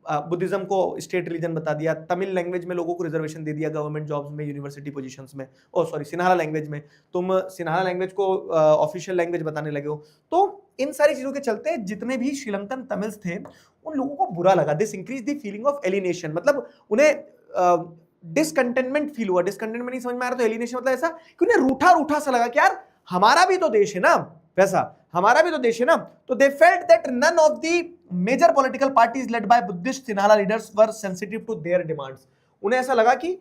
S1: बुद्धिज्म को स्टेट रिलीजन बता दिया, तमिल लैंग्वेज में लोगों को रिजर्वेशन दे दिया गवर्नमेंट जॉब्स में, यूनिवर्सिटी पोजीशंस में, सिन्हाला लैंग्वेज में तुम सिन्हाला लैंग्वेज को ऑफिशियल लैंग्वेज बताने लगे हो। तो इन सारी चीजों के चलते जितने भी श्रीलंकन तमिल्स थे उन लोगों को बुरा लगा। This increase the feeling of alienation, मतलब उन्हें डिसकंटेनमेंट फील हुआ। डिसकंटेनमेंट नहीं समझ में आ रहा तो एलिनेशन मतलब ऐसा कि उन्हें रूठा रूठा सा लगा कि यार हमारा भी तो देश है ना, वैसा हमारा भी तो देश है ना। तो they felt that none of the major political parties led by Buddhist Sinhala leaders were sensitive to their demands. उन्हें ऐसा लगा कि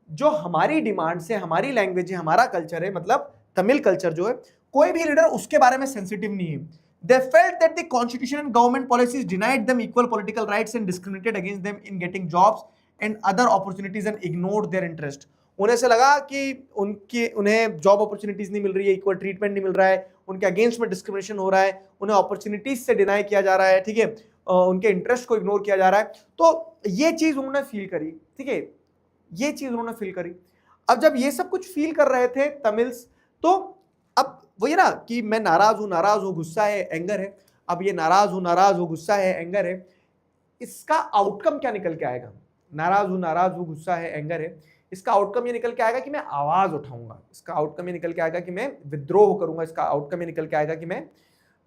S1: जो हमारी डिमांड्स है, हमारी लैंग्वेज है, हमारा कल्चर है, मतलब तमिल कल्चर जो है, कोई भी लीडर उसके बारे में सेंसिटिव नहीं है। They felt that the constitution and government policies denied them equal political rights and discriminated against them in getting jobs and other opportunities and ignored their interest. उन्हें ऐसा लगा कि उन्हें जॉब अपॉर्चुनिटीज नहीं मिल रही है, इक्वल ट्रीटमेंट नहीं मिल रहा है, उनके अगेंस्ट में डिस्क्रिमिनेशन हो रहा है, उन्हें अपॉर्चुनिटीज से डिनाई किया जा रहा है, ठीक है, उनके इंटरेस्ट को इग्नोर किया जा रहा है। तो ये चीज उन्होंने फील करी, ठीक है, ये चीज उन्होंने फील करी। अब जब ये सब कुछ फील कर रहे थे तमिल्स, तो अब वही ना कि मैं नाराज हूं, गुस्सा है, एंगर है। अब ये नाराज हूं, गुस्सा है, एंगर है, इसका आउटकम क्या निकल के आएगा? नाराज हूं, गुस्सा है, एंगर है, इसका आउटकम ये निकल के आएगा कि मैं आवाज उठाऊंगा, इसका आउटकम ये निकल के आएगा कि मैं विद्रोह करूंगा, इसका आउटकम ये निकल के आएगा कि मैं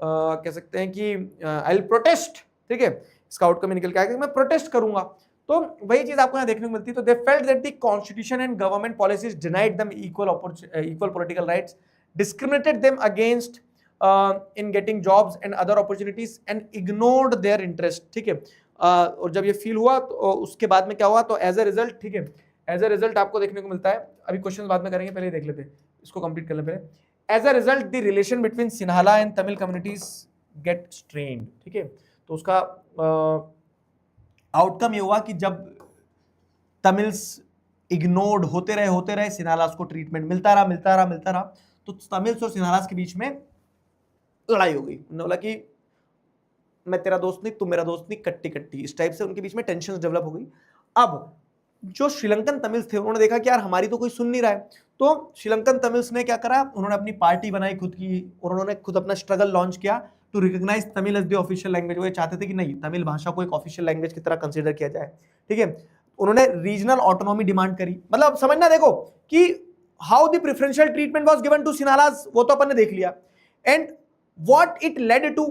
S1: कह सकते हैं कि आई विल प्रोटेस्ट, ठीक है, इसका आउटकम ये निकल के आएगा कि मैं प्रोटेस्ट करूंगा। तो वही चीज आपको यहाँ देखने को मिलती है। तो they felt that the constitution and government policies denied them equal political rights, discriminated them against in getting jobs and other opportunities and ignored their interest, ठीक है। और जब ये फील हुआ तो उसके बाद में क्या हुआ, तो एज ए रिजल्ट, ठीक है, एज ए रिजल्ट आपको देखने को मिलता है। अभी क्वेश्चन बाद में करेंगे, पहले देख लेते हैं, इसको कंप्लीट कर लें पहले। As a result the relation between Sinhala and Tamil communities get strained, ठीक है। तो उसका आउटकम ये हुआ कि जब तमिल्स इग्नोर्ड होते रहे, सिन्हालास को ट्रीटमेंट मिलता रहा, तो तमिल्स और सिन्हालास के बीच में लड़ाई हो गई। उन्होंने बोला कि मैं तेरा दोस्त नहीं, तुम मेरा दोस्त नहीं, कट्टी कट्टी, इस टाइप से उनके बीच में टेंशन डेवलप हो गई। अब जो श्रीलंकन तमिल्स थे उन्होंने देखा कि यार हमारी तो कोई सुन नहीं रहा है, तो श्रीलंकन तमिल्स ने क्या करा, उन्होंने अपनी पार्टी बनाई खुद की, और उन्होंने खुद अपना स्ट्रगल लॉन्च किया to recognise Tamil as the official language. वो चाहते थे कि नहीं, तमिल भाषा को एक ऑफिशियल लैंग्वेज की तरह कंसिडर किया जाए, ठीक है। उन्होंने रीजनल ऑटोनॉमी डिमांड करी, मतलब समझना, देखो कि how the preferential treatment was given to Sinhalas, वो तो अपन ने देख लिया, and what it led to,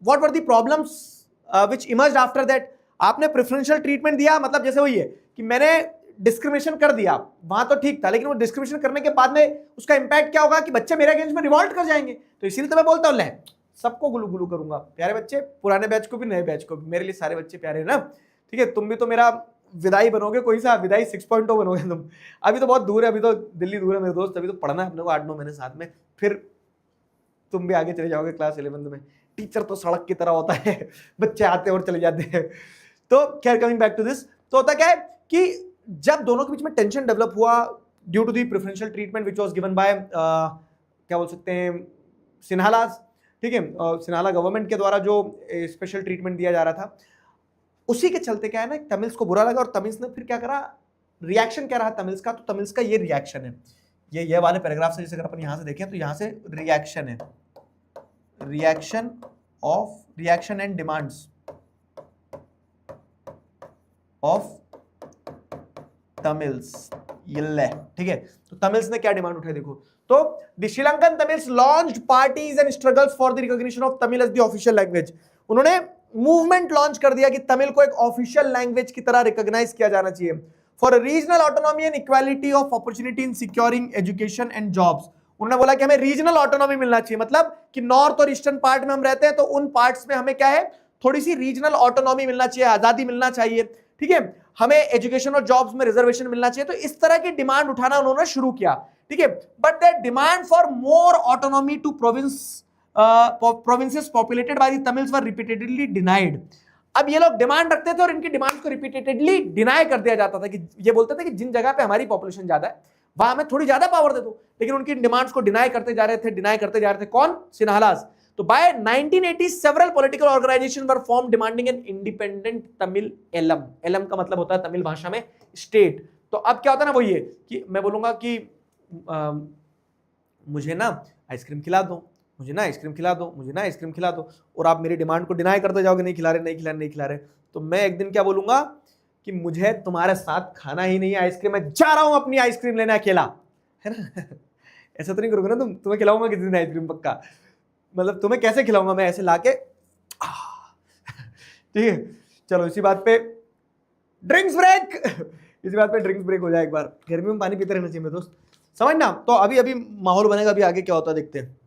S1: what were the problems which emerged after that. आपने प्रेफरेंशियल ट्रीटमेंट दिया, मतलब जैसे वही है कि मैंने डिस्क्रिमिनेशन कर दिया, वहां तो ठीक था, लेकिन वो डिस्क्रिमिनेशन करने के बाद में उसका इंपैक्ट क्या होगा कि बच्चे मेरे अगेंस्ट में रिवॉल्ट कर जाएंगे। तो इसीलिए तो मैं बोलता हूँ ले सबको गुलू गुलू करूंगा, प्यारे बच्चे, पुराने बैच को भी, नए बैच को भी, मेरे लिए सारे बच्चे प्यारे हैं ना, ठीक है। तुम भी तो मेरा विदाई बनोगे, कोई सा विदाई 6.0 बनोगे तुम। अभी तो बहुत दूर है, अभी तो दिल्ली दूर है मेरे दोस्त, अभी तो पढ़ना है अपने को 8-9 महीने साथ में, फिर तुम भी आगे चले जाओगे क्लास 11 में। टीचर तो सड़क की तरह होता है, बच्चे आते और चले जाते हैं। तो खैर, कमिंग बैक टू दिस, तो होता क्या है कि जब दोनों के बीच में टेंशन डेवलप हुआ due to the preferential treatment which was given by क्या बोल सकते हैं, सिन्हालास, ठीक है, सिन्हाला गवर्नमेंट के द्वारा जो स्पेशल ट्रीटमेंट दिया जा रहा था, उसी के चलते क्या है ना, तमिल्स को बुरा लगा और तमिल्स ने फिर क्या करा, रिएक्शन क्या रहा तमिल्स का। तो तमिल्स का ये रिएक्शन है, ये वाले पैराग्राफ से, जैसे अगर अपन यहां से देखें तो यहां से रिएक्शन है, reaction and demands of Tamils, ये ठीक है। तो तमिल्स ने क्या डिमांड उठाई देखो, तो the Sri Lankan Tamils launched parties and struggles for the recognition of Tamil as the official language. उन्होंने मूवमेंट लॉन्च कर दिया कि तमिल को एक ऑफिशियल लैंग्वेज की तरह रिकॉग्नाइज किया जाना चाहिए, for regional autonomy and equality of opportunity in securing education and jobs. उन्होंने बोला कि हमें रीजनल ऑटोनॉमी मिलना चाहिए, मतलब कि नॉर्थ और ईस्टर्न पार्ट में हम रहते हैं तो उन पार्ट्स में हमें क्या है, थोड़ी सी रीजनल ऑटोनॉमी मिलना चाहिए, आजादी मिलना चाहिए, ठीक है, हमें एजुकेशन और जॉब्स में रिजर्वेशन मिलना चाहिए। तो इस तरह की डिमांड उठाना उन्होंने शुरू किया, ठीक है। But that demand for more autonomy to provinces populated by the Tamils were repeatedly denied. अब ये लोग डिमांड रखते थे और इनकी डिमांड को रिपीटेडली डिनाई कर दिया जाता था, कि ये बोलते थे कि जिन जगह पे हमारी पॉपुलेशन ज्यादा है वहां हमें थोड़ी ज्यादा पावर दे दो, लेकिन उनकी डिमांड्स को डिनाई करते जा रहे थे कौन, सिन्हालास। तो by 1980 several political organisation were form demanding an independent Tamil Eelam. Eelam का मतलब होता है तमिल भाषा में स्टेट। तो अब क्या होता है ना, वो ये कि मैं बोलूंगा कि मुझे ना आइसक्रीम खिला दो, मुझे ना आइसक्रीम खिला दो, मुझे ना आइसक्रीम खिला दो, और आप मेरी डिमांड को डिनाई करते जाओगे, नहीं खिला रहे, नहीं खिला रहे, नहीं खिला रहे, तो मैं एक दिन क्या बोलूंगा कि मुझे तुम्हारे साथ खाना ही नहीं है आइसक्रीम, मैं जा रहा हूं अपनी आइसक्रीम लेने अकेला, है ना। ऐसा तो नहीं करोगे ना तुम, तुम्हें खिलाऊंगा किसी दिन आइसक्रीम पक्का, मतलब तुम्हें कैसे खिलाऊंगा मैं, ऐसे लाके, ठीक है। चलो इसी बात पे ड्रिंक्स ब्रेक, इसी बात पे ड्रिंक्स ब्रेक हो जाए एक बार, गर्मी में पानी पीते रहना चाहिए मेरे दोस्त, समझना। तो अभी अभी माहौल बनेगा, अभी आगे क्या होता है देखते हैं।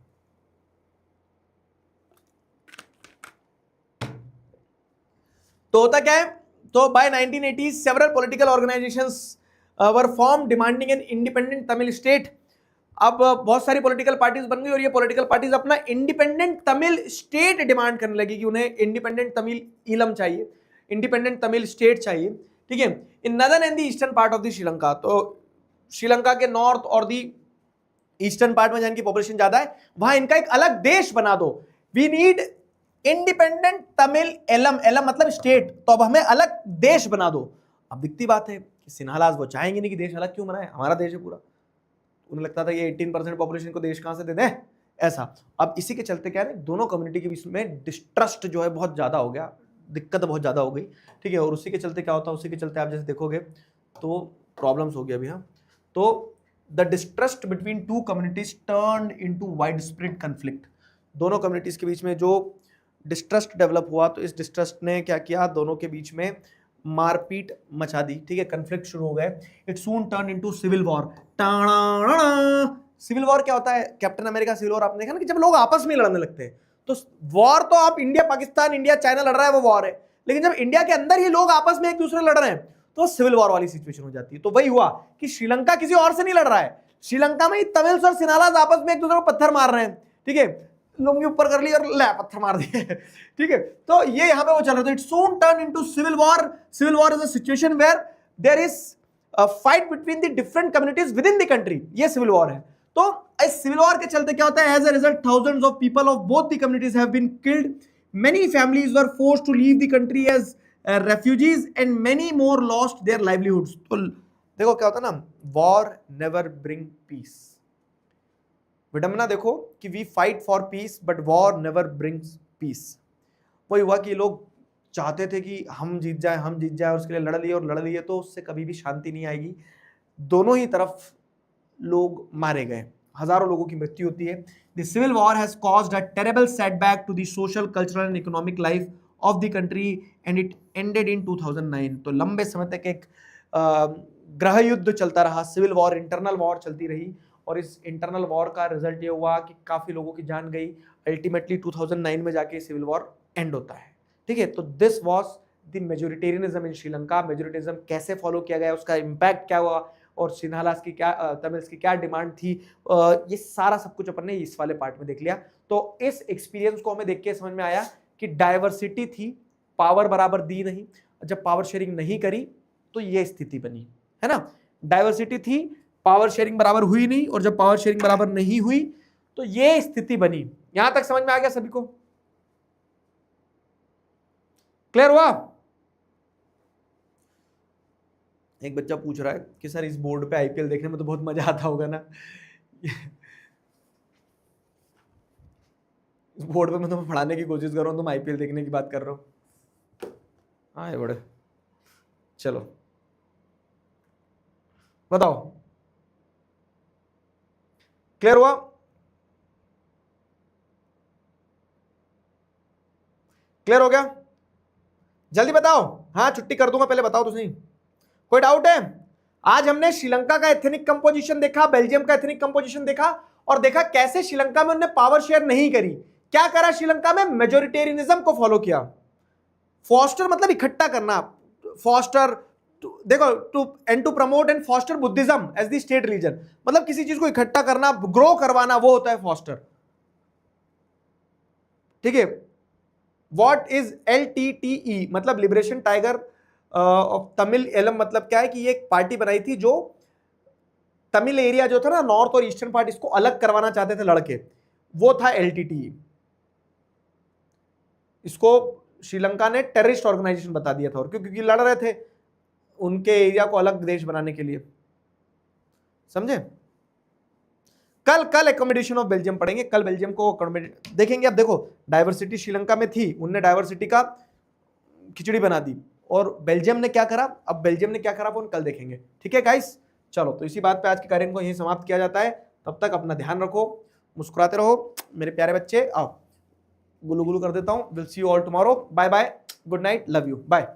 S1: तो होता क्या है, तो by 1980 several political organisations were form demanding an independent Tamil state. अब बहुत सारी पॉलिटिकल पार्टीज बन गई और ये पॉलिटिकल पार्टीज अपना इंडिपेंडेंट तमिल स्टेट डिमांड करने लगी कि उन्हें इंडिपेंडेंट तमिल ईलम चाहिए, इंडिपेंडेंट तमिल स्टेट चाहिए, ठीक है, in northern and the eastern part of the Sri Lanka. तो श्रीलंका के नॉर्थ और दी ईस्टर्न पार्ट में जहां इनकी पॉपुलेशन ज्यादा है, वहां इनका एक अलग देश बना दो। We need independent Tamil Eelam, Eelam मतलब स्टेट, तो अब हमें अलग देश बना दो। अब दिखती बात है कि सिन्हालाज वो चाहेंगे नहीं कि देश अलग क्यों बनाए, हमारा देश है पूरा, उन्हें लगता था ये 18% पॉपुलेशन को देश कहां से दे दें, ऐसा। अब इसी के चलते क्या है, दोनों कम्युनिटी के बीच में डिस्ट्रस्ट जो है बहुत ज्यादा हो गया, दिक्कत बहुत ज्यादा हो गई, ठीक है। और उसी के चलते क्या होता है, उसी के चलते आप जैसे देखोगे तो प्रॉब्लम्स हो गया अभी। हाँ, तो the distrust between two communities turned into wide spread conflict. दोनों कम्युनिटीज के बीच में जो डिस्ट्रस्ट डेवलप हुआ, तो इस डिस्ट्रस्ट ने क्या किया, दोनों के बीच में मारपीट मचा दी, ठीक है, कन्फ्लिक्ट शुरू हो गए। It soon turn into civil war. Civil war क्या होता है, कैप्टन अमेरिका सिविल वॉर आपने देखा ना, कि जब लोग आपस में लड़ने लगते हैं। तो वॉर तो आप इंडिया पाकिस्तान, इंडिया चाइना लड़ रहा है, वो वॉर है, लेकिन जब इंडिया के अंदर ही लोग आपस में एक दूसरे लड़ रहे हैं तो सिविल वॉर वाली सिचुएशन हो जाती है। तो वही हुआ कि श्रीलंका किसी और से नहीं लड़ रहा है, श्रीलंका में ही तमिल्स और सिन्हालाज आपस में एक दूसरे को पत्थर मार रहे हैं, ठीक है, लुंगी ऊपर कर ली और ले पत्थर मार दिए, ठीक है। तो ये यहां पे वो चल रहा था। It soon turn into civil war. Civil war is a situation where there is a fight between the different communities within the country, ये सिविल वॉर है। तो इस सिविल वॉर के चलते क्या होता है, as a result thousands of people of both the communities have been killed, many families were forced to leave the country as refugees and many more lost their livelihoods। तो देखो क्या होता है ना, वॉर नेवर ब्रिंग पीस। विडम्बना देखो कि we fight for peace but war never brings peace. वही हुआ कि लोग चाहते थे कि हम जीत जाए, हम जीत जाए, और उसके लिए लड़ लिए तो उससे कभी भी शांति नहीं आएगी। दोनों ही तरफ लोग मारे गए, हजारों लोगों की मृत्यु होती है। The civil war has caused a terrible setback to the social, cultural and economic life of the country and it ended in 2009। तो लंबे समय तक एक गृह युद्ध चलता रहा, सिविल वॉर, इंटरनल वॉर चलती रही, और इस इंटरनल वॉर का रिजल्ट ये हुआ कि काफी लोगों की जान गई। अल्टीमेटली 2009 में जाके सिविल वॉर एंड होता है, ठीक है। तो this was the majoritarianism in Sri Lanka. Majoritarianism कैसे फॉलो किया गया, उसका इम्पैक्ट क्या हुआ, और सिन्हालास की क्या, तमिल्स की क्या डिमांड थी, ये सारा सब कुछ अपन ने इस वाले पार्ट में देख लिया। तो इस एक्सपीरियंस को हमें देख के समझ में आया कि डाइवर्सिटी थी, पावर बराबर दी नहीं, जब पावर शेयरिंग नहीं करी तो ये स्थिति बनी, है ना। डाइवर्सिटी थी, पावर शेयरिंग बराबर हुई नहीं, और जब पावर शेयरिंग बराबर नहीं हुई तो ये स्थिति बनी। यहां तक समझ में आ गया सभी को, क्लियर हुआ। एक बच्चा पूछ रहा है कि सर इस बोर्ड पे आईपीएल देखने में तो बहुत मजा आता होगा ना। इस बोर्ड पे मैं तुम्हें पढ़ाने की कोशिश कर रहा हूं, तुम आईपीएल देखने की बात कर रहे हो। हाँ ये बड़े, चलो बताओ, क्लियर हुआ, क्लियर हो गया, जल्दी बताओ। हाँ छुट्टी कर दूंगा, पहले बताओ तो सही, कोई डाउट है। आज हमने श्रीलंका का एथनिक कंपोजिशन देखा, बेल्जियम का एथनिक कंपोजिशन देखा, और देखा कैसे श्रीलंका में उन्होंने पावर शेयर नहीं करी। क्या करा श्रीलंका में, मेजोरिटेरियनिज्म को फॉलो किया। फॉस्टर मतलब इकट्ठा करना, फॉस्टर देखो to promote and foster Buddhism as the state religion, मतलब किसी चीज को इकट्ठा करना, ग्रो करवाना, वो होता है फॉस्टर, ठीक है। व्हाट इज LTTE मतलब liberation tiger of Tamil Eelam, मतलब क्या है कि ये एक पार्टी बनाई थी जो तमिल एरिया जो था ना, नॉर्थ और ईस्टर्न पार्ट, इसको अलग करवाना चाहते थे लड़के, वो था LTTE। इसको श्रीलंका ने टेररिस्ट ऑर्गेनाइजेशन बता दिया था, और क्योंकि लड़ रहे थे उनके एरिया को अलग देश बनाने के लिए, समझे। कल एकोमोडेशन ऑफ बेल्जियम पढ़ेंगे, कल बेल्जियम को देखेंगे। अब देखो डाइवर्सिटी श्रीलंका में थी, उनने डाइवर्सिटी का खिचड़ी बना दी, और बेल्जियम ने क्या करा, अब बेल्जियम ने क्या करा वो कल देखेंगे। ठीक है गाइस, चलो तो इसी बात पे आज के कार्य को यहीं समाप्त किया जाता है। तब तक अपना ध्यान रखो, मुस्कुराते रहो मेरे प्यारे बच्चे। आओ गुलू गुलू कर देता हूं। Will see you all tomorrow, bye bye, good night, love you, bye.